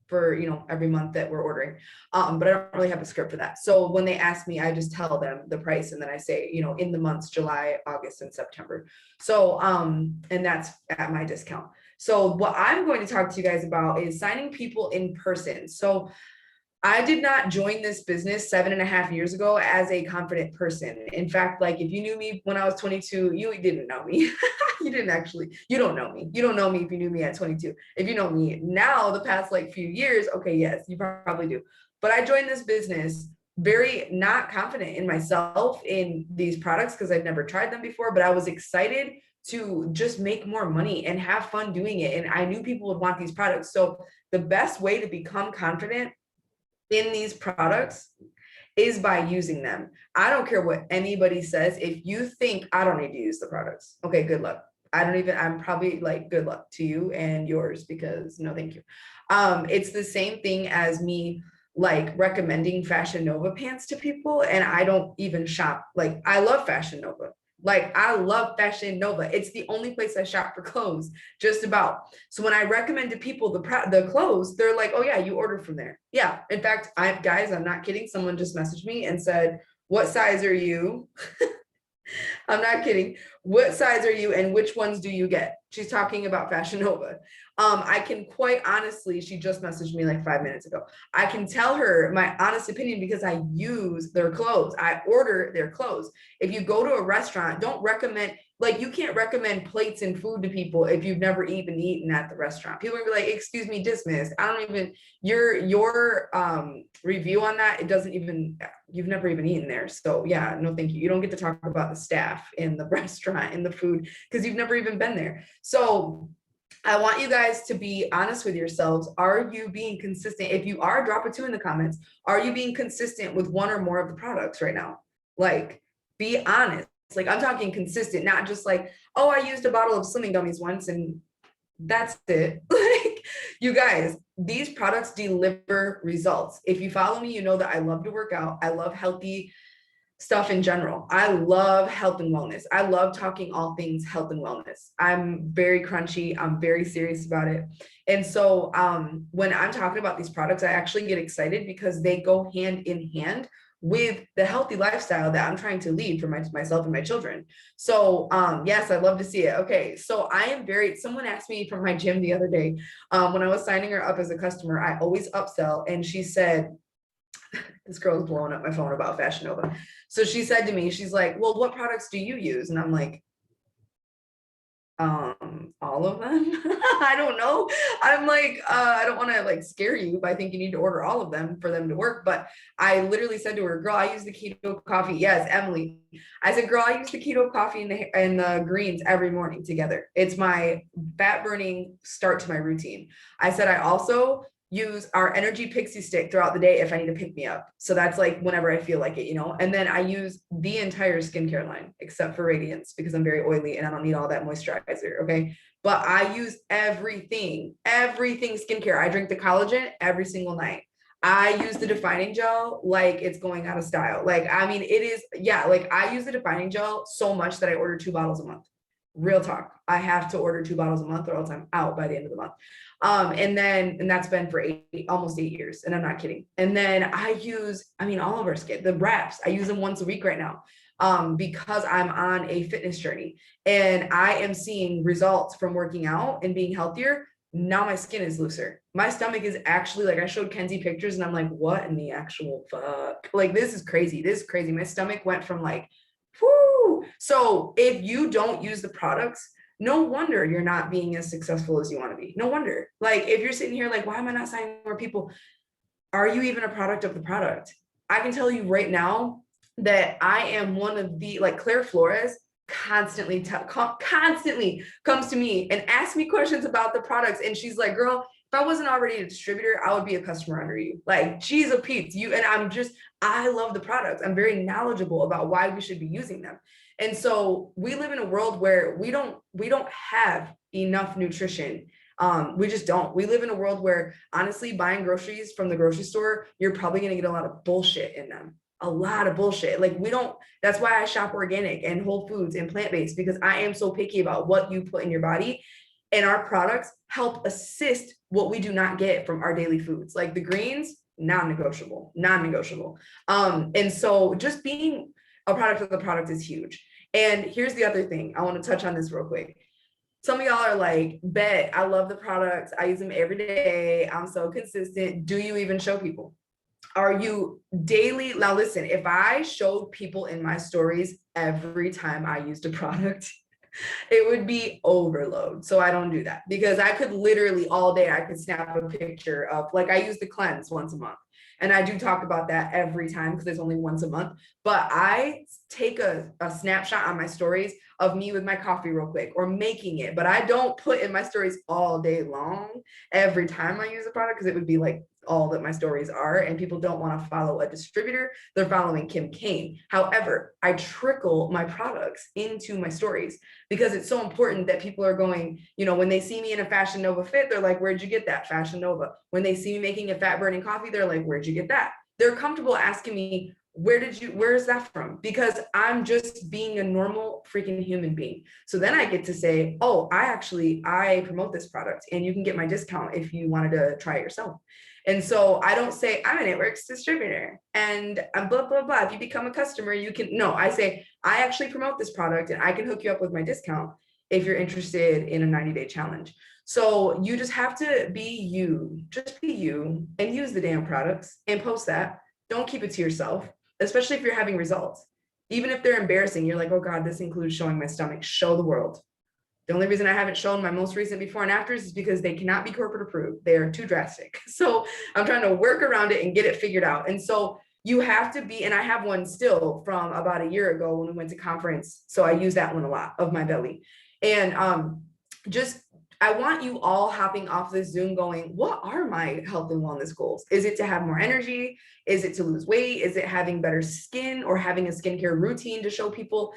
for, you know, every month that we're ordering. But I don't really have a script for that. So when they ask me, I just tell them the price, and then I say, you know, in the months July, August, and September. So and that's at my discount. So what I'm going to talk to you guys about is signing people in person. So I did not join this business 7.5 years ago as a confident person. In fact, like, if you knew me when I was 22, you didn't know me. You didn't actually, you don't know me. You don't know me if you knew me at 22. If you know me now, the past like few years, okay, yes, you probably do. But I joined this business very not confident in myself in these products because I'd never tried them before, but I was excited to just make more money and have fun doing it. And I knew people would want these products. So the best way to become confident in these products is by using them. I don't care what anybody says. If you think I don't need to use the products, okay, good luck. I'm probably like, good luck to you and yours, because no, thank you. It's the same thing as me like recommending Fashion Nova pants to people, and I don't even shop. Like, I love Fashion Nova. Like, I love Fashion Nova. It's the only place I shop for clothes, just about. So when I recommend to people the clothes, they're like, oh yeah, you ordered from there. Yeah. In fact, guys, I'm not kidding. Someone just messaged me and said, what size are you? I'm not kidding. What size are you and which ones do you get? She's talking about Fashion Nova. I can quite honestly, she just messaged me like 5 minutes ago. I can tell her my honest opinion because I use their clothes. I order their clothes. If you go to a restaurant, don't recommend, like, you can't recommend plates and food to people if you've never even eaten at the restaurant. People will be like, excuse me, dismissed. I don't even, your review on that, it doesn't even, you've never even eaten there. So yeah, no, thank you. You don't get to talk about the staff in the restaurant and the food because you've never even been there. So I want you guys to be honest with yourselves. Are you being consistent? If you are, drop a 2 in the comments. Are you being consistent with one or more of the products right now? Like, be honest. Like, I'm talking consistent, not just like, oh, I used a bottle of Slimming gummies once and that's it. Like, you guys, these products deliver results. If you follow me, you know that I love to work out. I love healthy stuff in general. I love health and wellness. I love talking all things health and wellness. I'm very crunchy. I'm very serious about it. And so when I'm talking about these products, I actually get excited because they go hand in hand with the healthy lifestyle that I'm trying to lead for myself and my children. So yes, I love to see it. Okay, so I am someone asked me from my gym the other day, when I was signing her up as a customer, I always upsell, and she said, This girl's blowing up my phone about Fashion Nova. So she said to me, she's like, well, what products do you use? And I'm like, all of them. I don't know. I'm like, I don't want to like scare you, but I think you need to order all of them for them to work. But I literally said to her, girl, I use the keto coffee. Yes, Emily. I said, girl, I use the keto coffee and the greens every morning together. It's my fat burning start to my routine. I said, I also use our energy pixie stick throughout the day if I need to pick me up. So that's like whenever I feel like it, you know. And then I use the entire skincare line except for Radiance because I'm very oily and I don't need all that moisturizer. Okay. But I use everything skincare. I drink the collagen every single night. I use the defining gel like it's going out of style. Like, I mean, it is, yeah, like I use the defining gel so much that I order 2 bottles a month. Real talk. I have to order 2 bottles a month or else I'm out by the end of the month. And that's been for almost 8 years. And I'm not kidding. And then I use, I mean, all of our skin, the wraps, I use them once a week right now. Because I'm on a fitness journey and I am seeing results from working out and being healthier. Now my skin is looser. My stomach is actually like, I showed Kenzie pictures and I'm like, what in the actual fuck? Like, this is crazy. This is crazy. My stomach went from like, whoo. So if you don't use the products, no wonder you're not being as successful as you want to be. No wonder. Like, if you're sitting here like, why am I not signing more people? Are you even a product of the product? I can tell you right now that I am one of the, like, Claire Flores constantly comes to me and asks me questions about the products. And she's like, girl, if I wasn't already a distributor, I would be a customer under you. Like, geez, oh Pete, you, and I love the products. I'm very knowledgeable about why we should be using them. And so we live in a world where we don't have enough nutrition. We just don't. We live in a world where honestly, buying groceries from the grocery store, you're probably going to get a lot of bullshit in them. A lot of bullshit. Like, that's why I shop organic and Whole Foods and plant-based, because I am so picky about what you put in your body. And our products help assist what we do not get from our daily foods. Like the greens, non-negotiable. And so just being a product of the product is huge. And here's the other thing. I want to touch on this real quick. Some of y'all are like, bet, I love the products. I use them every day. I'm so consistent. Do you even show people? Are you daily? Now listen, if I showed people in my stories every time I used a product, it would be overload. So I don't do that because I could literally all day, I could snap a picture of, like, I use the cleanse once a month. And I do talk about that every time because it's only once a month. But I take a snapshot on my stories of me with my coffee real quick or making it. But I don't put in my stories all day long every time I use a product, because it would be like all that my stories are. And people don't want to follow a distributor. They're following Kim Kane. However, I trickle my products into my stories because it's so important that people are going, you know, when they see me in a Fashion Nova fit, they're like, where'd you get that? Fashion Nova. When they see me making a fat burning coffee, they're like, where'd you get that? They're comfortable asking me, where is that from? Because I'm just being a normal freaking human being. So then I get to say, oh, I promote this product and you can get my discount if you wanted to try it yourself. And so I don't say I'm a networks distributor and I'm blah, blah, blah. If you become a customer, you can, no, I say, I actually promote this product and I can hook you up with my discount if you're interested in a 90-day challenge. So you just have to be you, just be you and use the damn products and post that. Don't keep it to yourself, especially if you're having results. Even if they're embarrassing, you're like, oh God, this includes showing my stomach, show the world. The only reason I haven't shown my most recent before and afters is because they cannot be corporate approved. They are too drastic. So I'm trying to work around it and get it figured out. And so you have to be, and I have one still from about a year ago when we went to conference. So I use that one a lot, of my belly. And I want you all hopping off this Zoom going, what are my health and wellness goals? Is it to have more energy? Is it to lose weight? Is it having better skin or having a skincare routine to show people?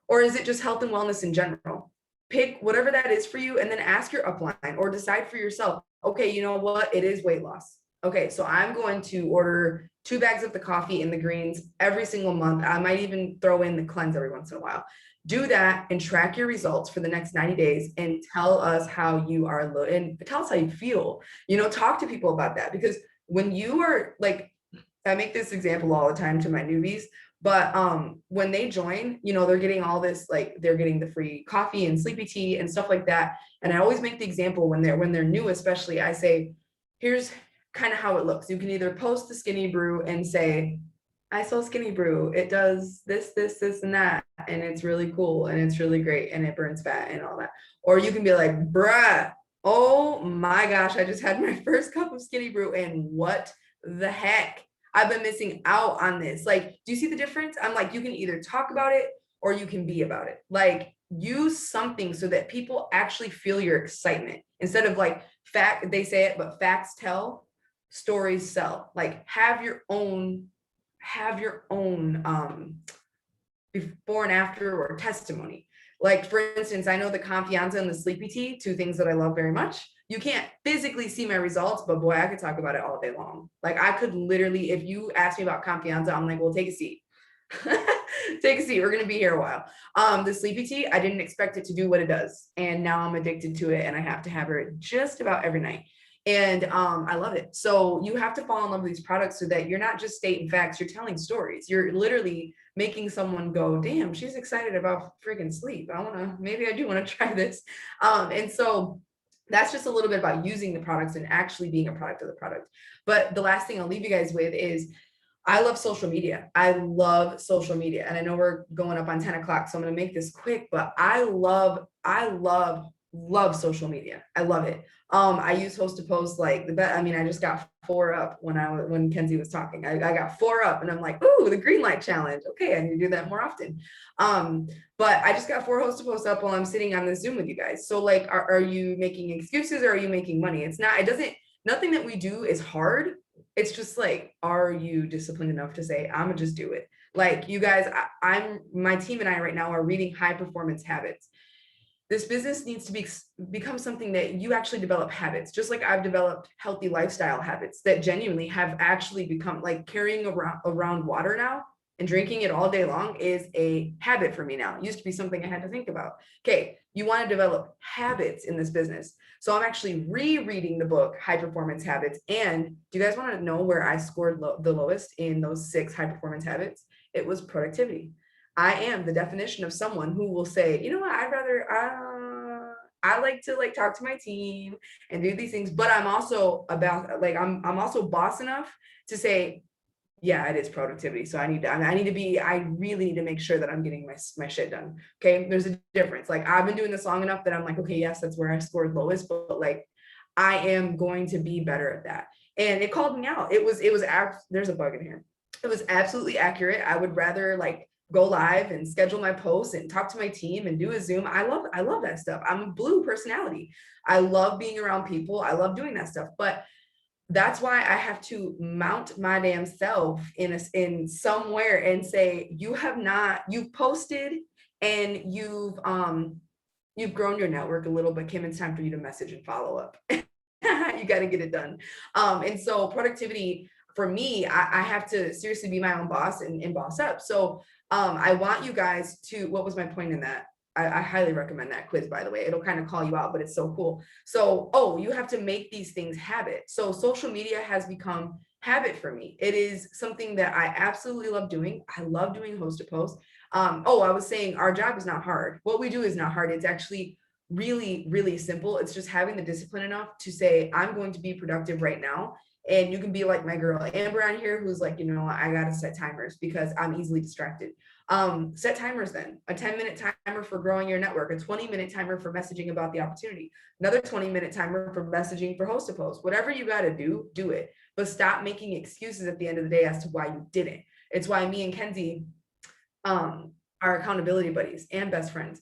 Or is it just health and wellness in general? Pick whatever that is for you and then ask your upline or decide for yourself, okay, you know what? It is weight loss. Okay, so I'm going to order 2 bags of the coffee and the greens every single month. I might even throw in the cleanse every once in a while. Do that and track your results for the next 90 days and tell us how you are and tell us how you feel. You know, talk to people about that, because when you are like, I make this example all the time to my newbies, but when they join, you know, they're getting all this, like they're getting the free coffee and sleepy tea and stuff like that. And I always make the example when they're new, especially, I say, here's kind of how it looks. You can either post the skinny brew and say, I sell skinny brew. It does this, this, this, and that. And it's really cool and it's really great and it burns fat and all that. Or you can be like, bruh, oh my gosh, I just had my first cup of skinny brew and what the heck? I've been missing out on this. Like, do you see the difference? I'm like, you can either talk about it or you can be about it. Like, use something so that people actually feel your excitement instead of like fact, they say it, but facts tell, stories sell. Like, have your own before and after or testimony. Like, for instance, I know the Confianza and the Sleepy Tea, two things that I love very much. You can't physically see my results, but boy, I could talk about it all day long. Like, I could literally, if you ask me about Confianza, I'm like, well, take a seat. Take a seat. We're going to be here a while. The Sleepy Tea, I didn't expect it to do what it does. And now I'm addicted to it and I have to have it just about every night. And I love it. So you have to fall in love with these products so that you're not just stating facts, you're telling stories. You're literally making someone go, damn, she's excited about freaking sleep. Maybe I do want to try this. And so that's just a little bit about using the products and actually being a product of the product. But the last thing I'll leave you guys with is I love social media. I love social media. And I know we're going up on 10 o'clock, so I'm going to make this quick, but I love social media. I love it. I use Host to Post like the best. I mean, I just got 4 up when Kenzie was talking. I got 4 up and I'm like, ooh, the green light challenge. Okay, I need to do that more often. But I just got 4 Host to Post up while I'm sitting on the Zoom with you guys. So like, are you making excuses or are you making money? Nothing that we do is hard. It's just like, are you disciplined enough to say, I'm gonna just do it? Like, you guys, my team and I right now are reading High Performance Habits. This business needs to become something that you actually develop habits, just like I've developed healthy lifestyle habits that genuinely have actually become like carrying around water now and drinking it all day long is a habit for me now. It used to be something I had to think about. Okay, you want to develop habits in this business. So I'm actually rereading the book, High Performance Habits. And do you guys want to know where I scored the lowest in those 6 high performance habits? It was productivity. I am the definition of someone who will say, you know what, I like to like talk to my team and do these things, but I'm also about like, I'm also boss enough to say, yeah, it is productivity. So I really need to make sure that I'm getting my shit done. Okay. There's a difference. Like, I've been doing this long enough that I'm like, okay, yes, that's where I scored lowest, but like, I am going to be better at that. And it called me out. There's a bug in here. It was absolutely accurate. I would rather like go live and schedule my posts and talk to my team and do a Zoom. I love that stuff. I'm a blue personality. I love being around people. I love doing that stuff. But that's why I have to mount my damn self in somewhere and say, you've posted and you've grown your network a little, but Kim, it's time for you to message and follow up. You got to get it done. And so productivity for me, I have to seriously be my own boss and boss up. So I want you guys to, what was my point in that? I highly recommend that quiz, by the way. It'll kind of call you out, but it's so cool. So, you have to make these things habit. So social media has become habit for me. It is something that I absolutely love doing. I love doing Host to Post. I was saying our job is not hard. What we do is not hard. It's actually really, really simple. It's just having the discipline enough to say, I'm going to be productive right now. And you can be like my girl Amber on here, who's like, I gotta set timers because I'm easily distracted. Set timers then. A 10-minute timer for growing your network, a 20-minute timer for messaging about the opportunity, another 20-minute timer for messaging for Host to Post. Whatever you gotta do it. But stop making excuses at the end of the day as to why you didn't. It's why me and Kenzie are accountability buddies and best friends.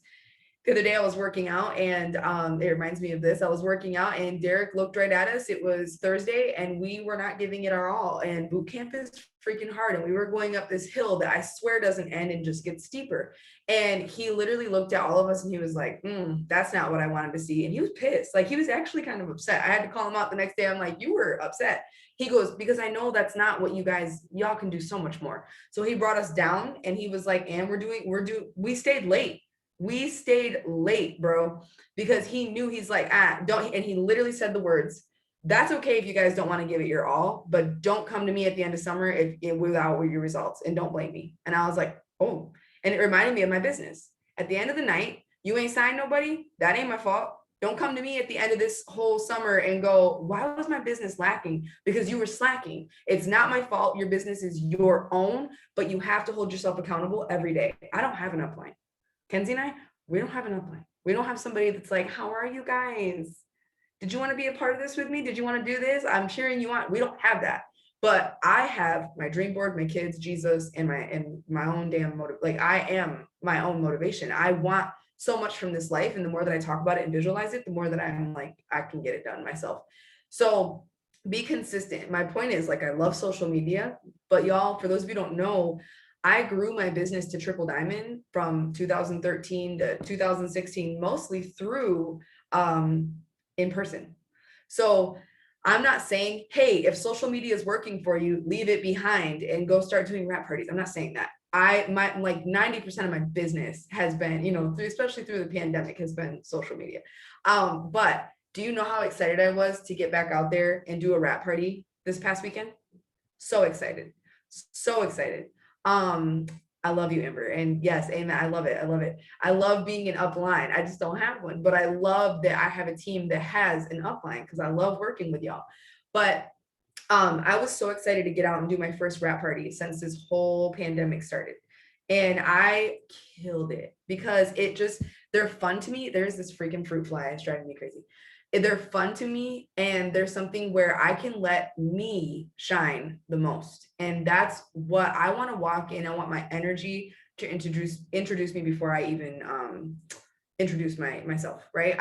The other day I was working out and it reminds me of this. I was working out and Derek looked right at us. It was Thursday and we were not giving it our all. And boot camp is freaking hard. And we were going up this hill that I swear doesn't end and just gets steeper. And he literally looked at all of us and he was like, that's not what I wanted to see. And he was pissed. Like, he was actually kind of upset. I had to call him out the next day. I'm like, you were upset. He goes, because I know that's not what y'all can do so much more. So he brought us down and he was like, and we stayed late. We stayed late, bro, because he knew, he's like, don't, and he literally said the words, that's okay if you guys don't want to give it your all, but don't come to me at the end of summer without your results and don't blame me. And I was like, oh, and it reminded me of my business. At the end of the night, you ain't signed nobody. That ain't my fault. Don't come to me at the end of this whole summer and go, why was my business lacking? Because you were slacking. It's not my fault. Your business is your own, but you have to hold yourself accountable every day. I don't have an upline. Kenzie and I, we don't have an upline. We don't have somebody that's like, how are you guys? Did you want to be a part of this with me? Did you want to do this? I'm cheering you on. We don't have that. But I have my dream board, my kids, Jesus, and my own damn motive. Like, I am my own motivation. I want so much from this life. And the more that I talk about it and visualize it, the more that I'm like, I can get it done myself. So be consistent. My point is, like, I love social media, but y'all, for those of you who don't know, I grew my business to Triple Diamond from 2013 to 2016, mostly through in person. So I'm not saying, hey, if social media is working for you, leave it behind and go start doing wrap parties. I'm not saying that. My like 90% of my business has been, you know, especially through the pandemic, has been social media. But do you know how excited I was to get back out there and do a wrap party this past weekend? So excited. So excited. I love you, Amber. And yes, amen. I love it. I love it. I love being an upline. I just don't have one, but I love that I have a team that has an upline because I love working with y'all. But I was so excited to get out and do my first wrap party since this whole pandemic started. And I killed it because they're fun to me. There's this freaking fruit fly. It's driving me crazy. They're fun to me, and there's something where I can let me shine the most. And that's what I want to walk in. I want my energy to introduce me before I even introduce myself, right?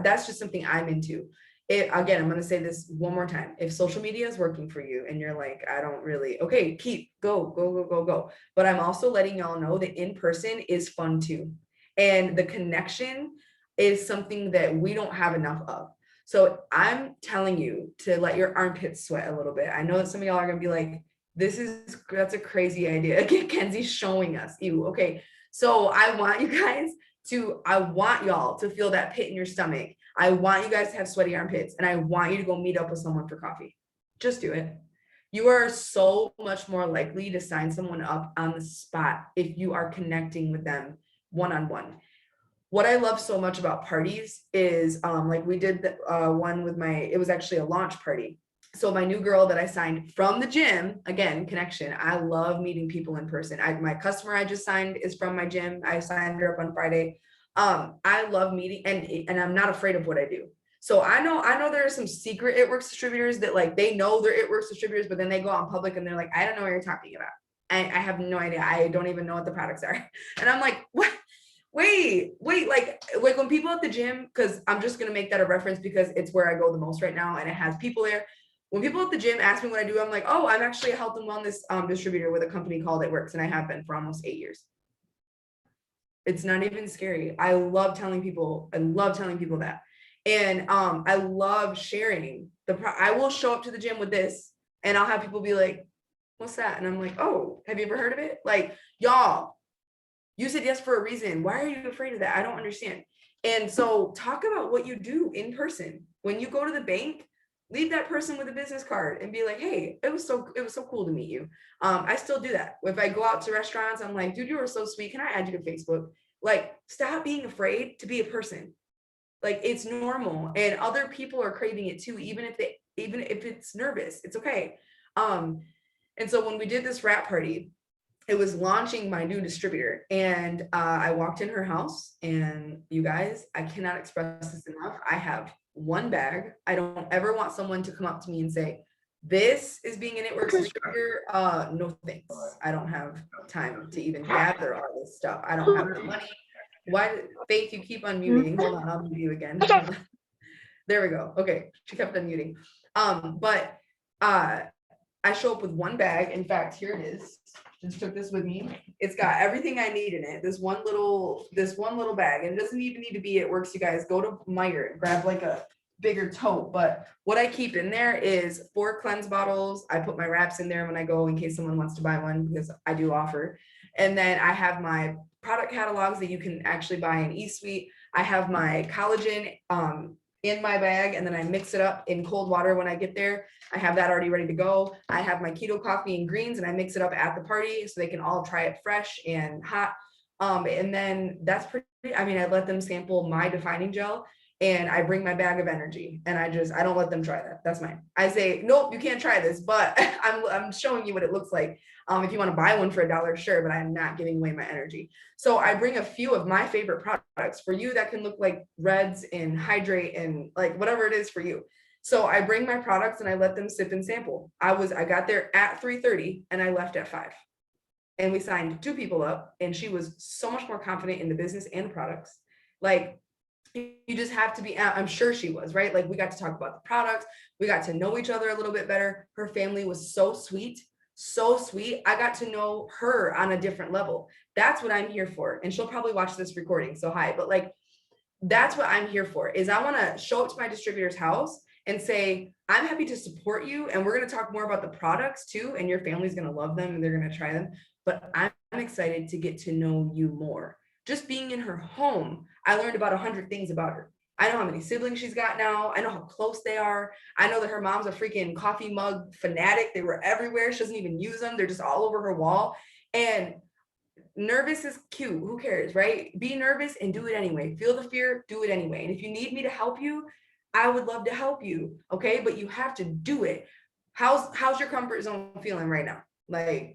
That's just something I'm into. Again, I'm going to say this one more time. If social media is working for you and you're like, I don't really, okay, go. But I'm also letting y'all know that in person is fun too. And the connection is something that we don't have enough of. So I'm telling you to let your armpits sweat a little bit. I know that some of y'all are going to be like, that's a crazy idea. Again, Kenzie's showing us. Ew. Okay. So I want y'all to feel that pit in your stomach. I want you guys to have sweaty armpits, and I want you to go meet up with someone for coffee. Just do it. You are so much more likely to sign someone up on the spot if you are connecting with them one-on-one. What I love so much about parties is like we did one with it was actually a launch party. So my new girl that I signed from the gym, again, connection. I love meeting people in person. My customer I just signed is from my gym. I signed her up on Friday. I love meeting, and I'm not afraid of what I do. So I know there are some secret It Works distributors that, like, they know they're It Works distributors, but then they go out in public and they're like, I don't know what you're talking about. I have no idea. I don't even know what the products are. And I'm like, what? Wait, like when people at the gym, because I'm just going to make that a reference because it's where I go the most right now and it has people there. When people at the gym ask me what I do, I'm like, oh, I'm actually a health and wellness distributor with a company called It Works, and I have been for almost 8 years. It's not even scary. I love telling people that. And I love sharing I will show up to the gym with this and I'll have people be like, what's that? And I'm like, oh, have you ever heard of it? Like, y'all, you said yes for a reason. Why are you afraid of that? I don't understand. And so talk about what you do in person. When you go to the bank, leave that person with a business card and be like, hey, it was so cool to meet you. I still do that. If I go out to restaurants, I'm like, dude, you were so sweet. Can I add you to Facebook? Like, stop being afraid to be a person. Like, it's normal. And other people are craving it too, even if it's nervous, it's okay. And so when we did this wrap party, it was launching my new distributor, and I walked in her house, and you guys, I cannot express this enough. I have one bag. I don't ever want someone to come up to me and say, this is being an It Works distributor. No thanks. I don't have time to even gather all this stuff. I don't have the money. Why, Faith, you keep unmuting. Hold on, I'll mute you again. There we go. Okay, she kept unmuting. But I show up with one bag. In fact, here it is. Just took this with me. It's got everything I need in it. This one little bag. And it doesn't even need to be It Works, you guys. Go to Meijer and grab like a bigger tote. But what I keep in there is 4 cleanse bottles. I put my wraps in there when I go in case someone wants to buy one, because I do offer. And then I have my product catalogs that you can actually buy in eSuite. I have my collagen in my bag, and then I mix it up in cold water when I get there. I have that already ready to go. I have my keto coffee and greens, and I mix it up at the party so they can all try it fresh and hot. And then that's pretty, I mean, I let them sample my defining gel. and I bring my bag of energy, and I don't let them try that. That's mine. I say, nope, you can't try this, but I'm showing you what it looks like. If you want to buy one for $1, sure, but I'm not giving away my energy. So I bring a few of my favorite products for you that can look like Reds and hydrate and like whatever it is for you. So I bring my products and I let them sip and sample. I got there at 3:30 and I left at 5. And we signed 2 people up, and she was so much more confident in the business and the products. Like, you just have to be, I'm sure she was, right? Like, we got to talk about the products. We got to know each other a little bit better. Her family was so sweet, so sweet. I got to know her on a different level. That's what I'm here for. And she'll probably watch this recording. So hi, but like, that's what I'm here for, is I want to show up to my distributor's house and say, I'm happy to support you. And we're going to talk more about the products too. And your family's going to love them and they're going to try them. But I'm excited to get to know you more. Just being in her home, I learned about 100 things about her. I know how many siblings she's got now. I know how close they are. I know that her mom's a freaking coffee mug fanatic. They were everywhere. She doesn't even use them. They're just all over her wall. And nervous is cute. Who cares, right? Be nervous and do it anyway. Feel the fear, do it anyway. And if you need me to help you, I would love to help you. Okay. But you have to do it. How's your comfort zone feeling right now? Like,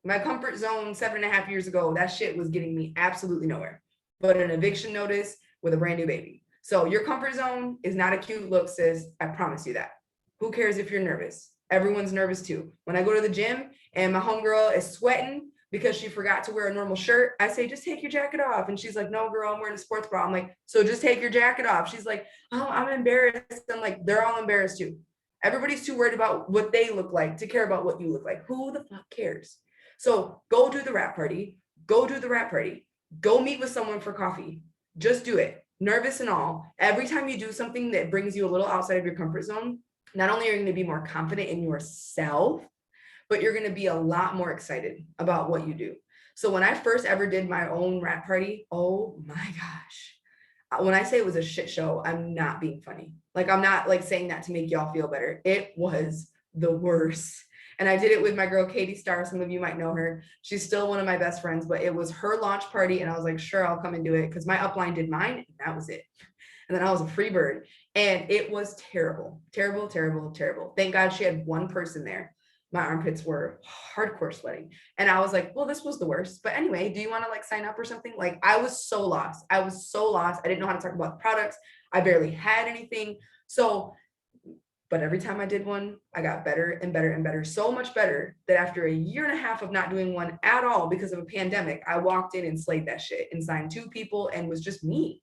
my comfort zone 7.5 years ago, that shit was getting me absolutely nowhere, but an eviction notice with a brand new baby. So your comfort zone is not a cute look, sis. I promise you that. Who cares if you're nervous? Everyone's nervous too. When I go to the gym and my homegirl is sweating because she forgot to wear a normal shirt, I say, just take your jacket off. And she's like, no, girl, I'm wearing a sports bra. I'm like, so just take your jacket off. She's like, oh, I'm embarrassed. I'm like, they're all embarrassed too. Everybody's too worried about what they look like to care about what you look like. Who the fuck cares? So go do the wrap party, go do the wrap party, go meet with someone for coffee. Just do it, nervous and all. Every time you do something that brings you a little outside of your comfort zone, not only are you going to be more confident in yourself, but you're going to be a lot more excited about what you do. So when I first ever did my own wrap party, oh my gosh. When I say it was a shit show, I'm not being funny. Like, I'm not like saying that to make y'all feel better. It was the worst. And I did it with my girl, Katie Starr. Some of you might know her. She's still one of my best friends, but it was her launch party. And I was like, sure, I'll come and do it. Because my upline did mine. And that was it. And then I was a free bird. And it was terrible, terrible, terrible, terrible. Thank God she had one person there. My armpits were hardcore sweating. And I was like, well, this was the worst. But anyway, do you want to like sign up or something? Like, I was so lost. I was so lost. I didn't know how to talk about the products. I barely had anything. So, but every time I did one, I got better and better and better. So much better that after a year and a half of not doing one at all because of a pandemic, I walked in and slayed that shit and signed 2 people and was just me.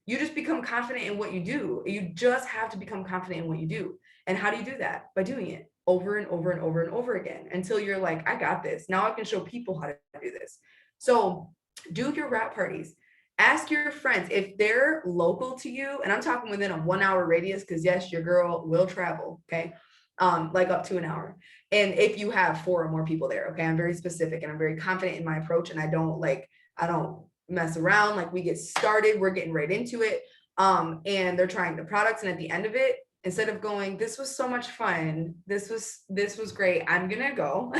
You just become confident in what you do. You just have to become confident in what you do. And how do you do that? By doing it over and over and over and over again until you're like, I got this. Now I can show people how to do this. So do your wrap parties. Ask your friends if they're local to you, and I'm talking within a 1-hour radius, because yes, your girl will travel, okay? Like up to an hour. And if you have 4 or more people there, okay, I'm very specific and I'm very confident in my approach, and I don't mess around. Like, we get started, we're getting right into it. And they're trying the products, and at the end of it, instead of going, this was so much fun, this was great, I'm gonna go,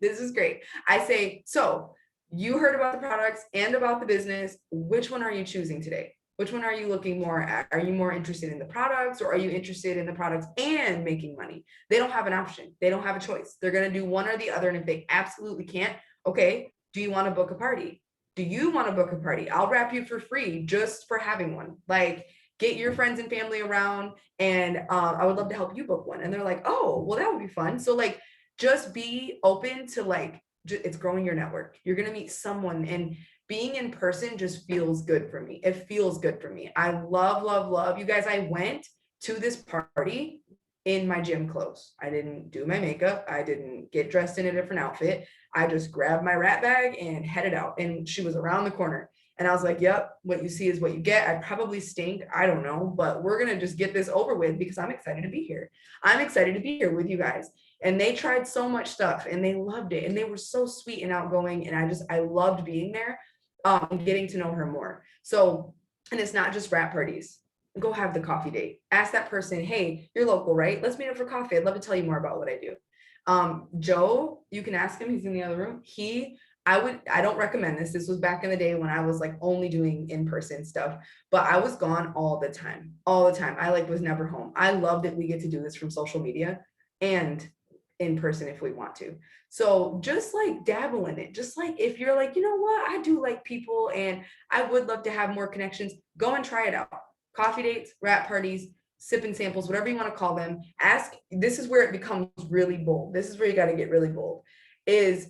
this is great, I say, so you heard about the products and about the business. Which one are you choosing today? Which one are you looking more at? Are you more interested in the products, or are you interested in the products and making money? They don't have an option. They don't have a choice. They're going to do one or the other. And if they absolutely can't, okay, do you want to book a party? Do you want to book a party? I'll wrap you for free just for having one. Like, get your friends and family around, and I would love to help you book one. And they're like, oh, well, that would be fun. So like, just be open to like, it's growing your network. You're going to meet someone, and being in person just feels good for me. It feels good for me. I love, love, love you guys. I went to this party in my gym clothes. I didn't do my makeup. I didn't get dressed in a different outfit. I just grabbed my rat bag and headed out, and she was around the corner. And I was like, yep, what you see is what you get. I probably stink. I don't know, but we're going to just get this over with because I'm excited to be here. I'm excited to be here with you guys. And they tried so much stuff and they loved it. And they were so sweet and outgoing. And I loved being there, and getting to know her more. So, and it's not just wrap parties. Go have the coffee date. Ask that person, hey, you're local, right? Let's meet up for coffee. I'd love to tell you more about what I do. Joe, you can ask him. He's in the other room. He I don't recommend this. This was back in the day when I was like only doing in-person stuff, but I was gone all the time, all the time. I like was never home. I love that we get to do this from social media and in person if we want to. So just like dabble in it. Just like if you're like, you know what, I do like people and I would love to have more connections, go and try it out. Coffee dates, wrap parties, sipping samples, whatever you want to call them. Ask, this is where it becomes really bold. This is where you got to get really bold. Is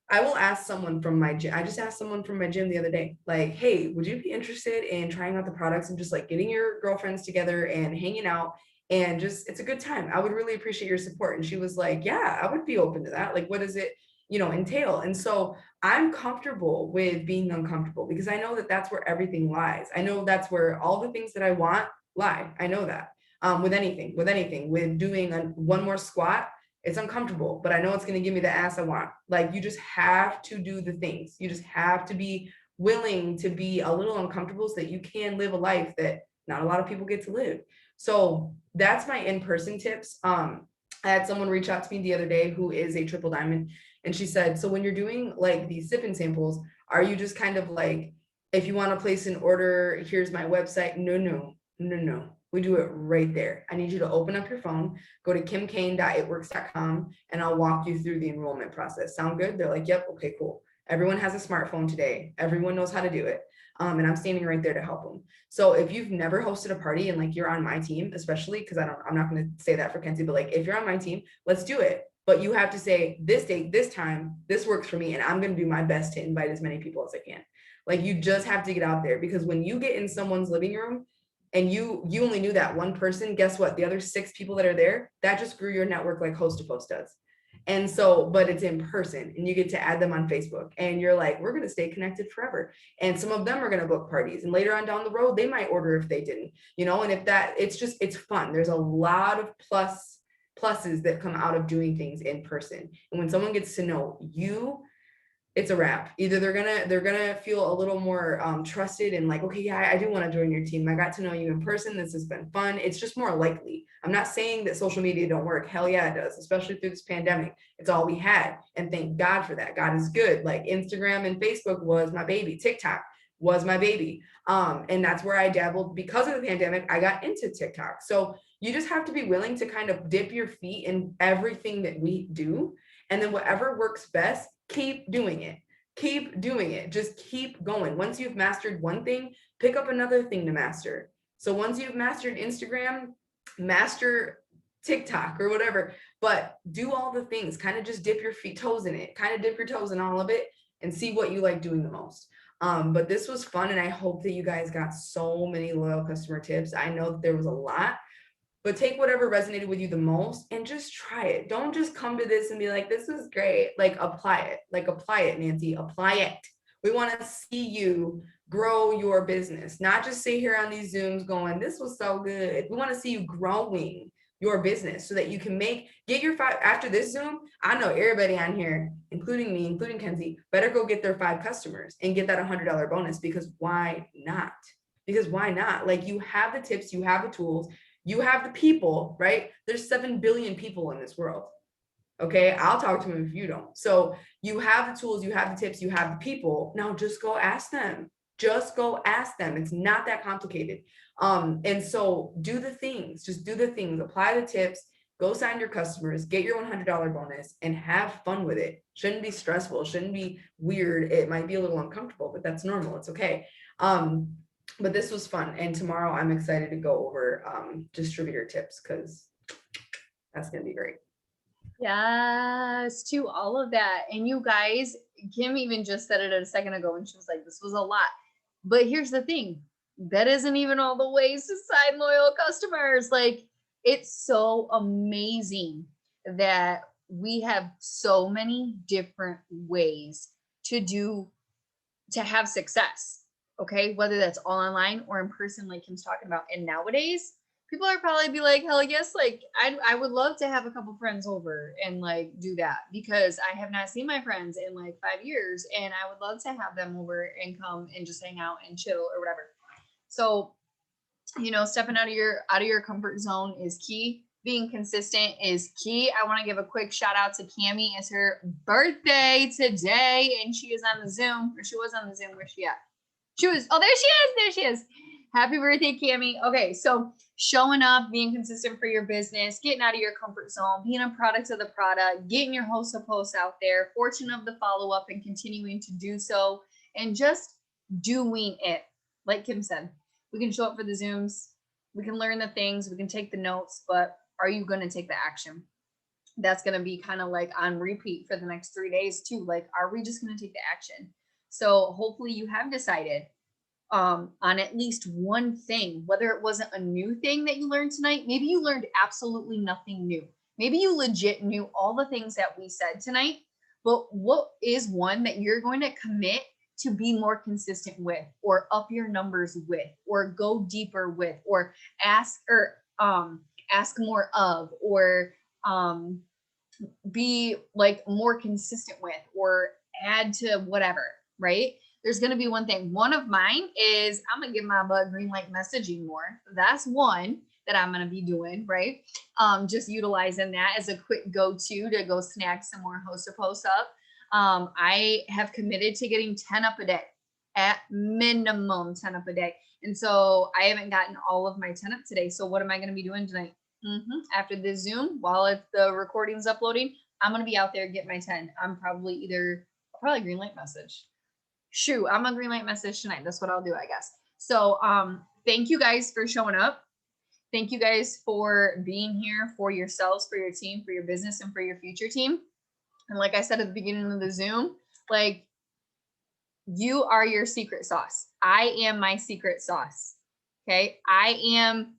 I will ask someone from my gym. I just asked someone from my gym the other day, like, hey, would you be interested in trying out the products and just like getting your girlfriends together and hanging out and just, it's a good time. I would really appreciate your support. And she was like, yeah, I would be open to that. Like, what does it, entail? And so I'm comfortable with being uncomfortable because I know that that's where everything lies. I know that's where all the things that I want lie. I know that. With anything, with doing one more squat, it's uncomfortable, but I know it's going to give me the ass I want. Like, you just have to do the things. You just have to be willing to be a little uncomfortable so that you can live a life that not a lot of people get to live. So that's my in-person tips. I had someone reach out to me the other day who is a triple diamond, and she said, so when you're doing like these sip-in samples, are you just kind of like, if you want to place an order, here's my website? No. We do it right there. I need you to open up your phone, go to kimkane.itworks.com, and I'll walk you through the enrollment process. Sound good? They're like, yep, okay, cool. Everyone has a smartphone today. Everyone knows how to do it. And I'm standing right there to help them. So if you've never hosted a party and like you're on my team, especially because I'm not going to say that for Kenzie, but like if you're on my team, let's do it. But you have to say this date, this time, this works for me, and I'm going to do my best to invite as many people as I can. Like, you just have to get out there, because when you get in someone's living room and you only knew that one person, guess what? The other 6 people that are there, that just grew your network like Host to Post does. And so, but it's in person and you get to add them on Facebook and you're like, we're going to stay connected forever. And some of them are going to book parties, and later on down the road, they might order if they didn't, and if that, it's fun. There's a lot of pluses that come out of doing things in person. And when someone gets to know you, it's a wrap. Either they're gonna feel a little more trusted and like, okay, yeah, I do want to join your team. I got to know you in person. This has been fun. It's just more likely. I'm not saying that social media don't work. Hell yeah, it does, especially through this pandemic. It's all we had. And thank God for that. God is good. Like, Instagram and Facebook was my baby. TikTok was my baby. And that's where I dabbled. Because of the pandemic, I got into TikTok. So you just have to be willing to kind of dip your feet in everything that we do. And then whatever works best, keep doing it. Keep doing it. Just keep going. Once you've mastered one thing, pick up another thing to master. So once you've mastered Instagram, master TikTok or whatever, but do all the things. Kind of just dip your toes in it. Kind of dip your toes in all of it and see what you like doing the most. But this was fun, and I hope that you guys got so many loyal customer tips. I know that there was a lot, but take whatever resonated with you the most and just try it. Don't just come to this and be like, this is great. Like, apply it. Like, apply it, Nancy. Apply it. We want to see you grow your business, not just sit here on these Zooms going, this was so good. We want to see you growing your business so that you can get your 5 after this Zoom. I know everybody on here, including me, including Kenzie, better go get their 5 customers and get that $100 bonus, because why not? Because why not? Like, you have the tips, you have the tools, you have the people, right? There's 7 billion people in this world. Okay, I'll talk to them if you don't. So you have the tools, you have the tips, you have the people. Now just go ask them. Just go ask them. It's not that complicated. And so do the things, just do the things, apply the tips, go sign your customers, get your $100 bonus, and have fun with it. Shouldn't be stressful, shouldn't be weird. It might be a little uncomfortable, but that's normal. It's okay. But this was fun. And tomorrow I'm excited to go over distributor tips, because that's going to be great. Yes, to all of that. And you guys, Kim even just said it a second ago, and she was like, this was a lot. But here's the thing, that isn't even all the ways to sign loyal customers. Like, it's so amazing that we have so many different ways to have success. Okay, whether that's all online or in person, like Kim's talking about. And nowadays, people are probably be like, hell yes, like I would love to have a couple friends over and like do that, because I have not seen my friends in like 5 years, and I would love to have them over and come and just hang out and chill or whatever. So, stepping out of your comfort zone is key, being consistent is key. I want to give a quick shout out to Cammie. It's her birthday today, and she is on the Zoom, or she was on the Zoom. Where's she at? She was, oh, there she is. There she is. Happy birthday, Cammie. Okay, so showing up, being consistent for your business, getting out of your comfort zone, being a product of the product, getting your host of posts out there, fortune of the follow-up and continuing to do so, and just doing it. Like Kim said, we can show up for the Zooms, we can learn the things, we can take the notes, but are you going to take the action? That's going to be kind of like on repeat for the next 3 days too. Like, are we just going to take the action? So hopefully you have decided on at least one thing, whether it wasn't a new thing that you learned tonight. Maybe you learned absolutely nothing new. Maybe you legit knew all the things that we said tonight, but what is one that you're going to commit to be more consistent with, or up your numbers with, or go deeper with, or ask more of, or be like more consistent with, or add to whatever, right? There's going to be one thing. One of mine is I'm going to give my butt green light messaging more. That's one that I'm going to be doing, right? Just utilizing that as a quick go-to to go snag some more host posts up. I have committed to getting 10 up a day, at minimum 10 up a day. And so I haven't gotten all of my 10 up today. So what am I going to be doing tonight? After this Zoom, while the recording's uploading, I'm going to be out there, get my 10. I'm probably green light message. Shoot, I'm a green light message tonight. That's what I'll do, I guess. So thank you guys for showing up. Thank you guys for being here for yourselves, for your team, for your business, and for your future team. And like I said at the beginning of the Zoom, like, you are your secret sauce. I am my secret sauce. Okay. I am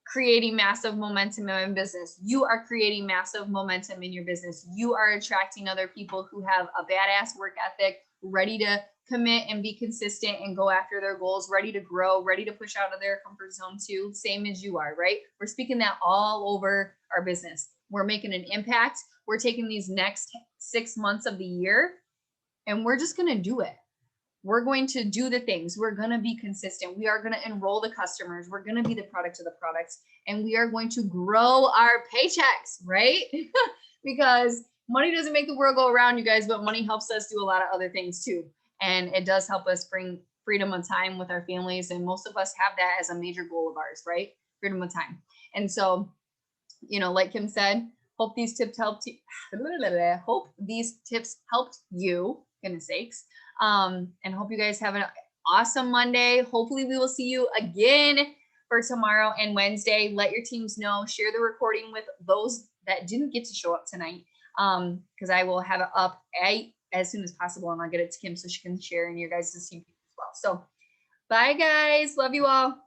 creating massive momentum in my business. You are creating massive momentum in your business. You are attracting other people who have a badass work ethic, ready to commit and be consistent and go after their goals, ready to grow, ready to push out of their comfort zone too, same as you are, right? We're speaking that all over our business. We're making an impact. We're taking these next 6 months of the year and we're just going to do it. We're going to do the things. We're going to be consistent. We are going to enroll the customers. We're going to be the product of the products, and we are going to grow our paychecks, right? Because money doesn't make the world go around, you guys, but money helps us do a lot of other things too. And it does help us bring freedom of time with our families. And most of us have that as a major goal of ours, right? Freedom of time. And so, like Kim said, hope these tips helped you. Hope these tips helped you, goodness sakes. And hope you guys have an awesome Monday. Hopefully we will see you again for tomorrow and Wednesday. Let your teams know, share the recording with those that didn't get to show up tonight. Because I will have it up as soon as possible, and I'll get it to Kim so she can share in your guys' team as well. So bye guys. Love you all.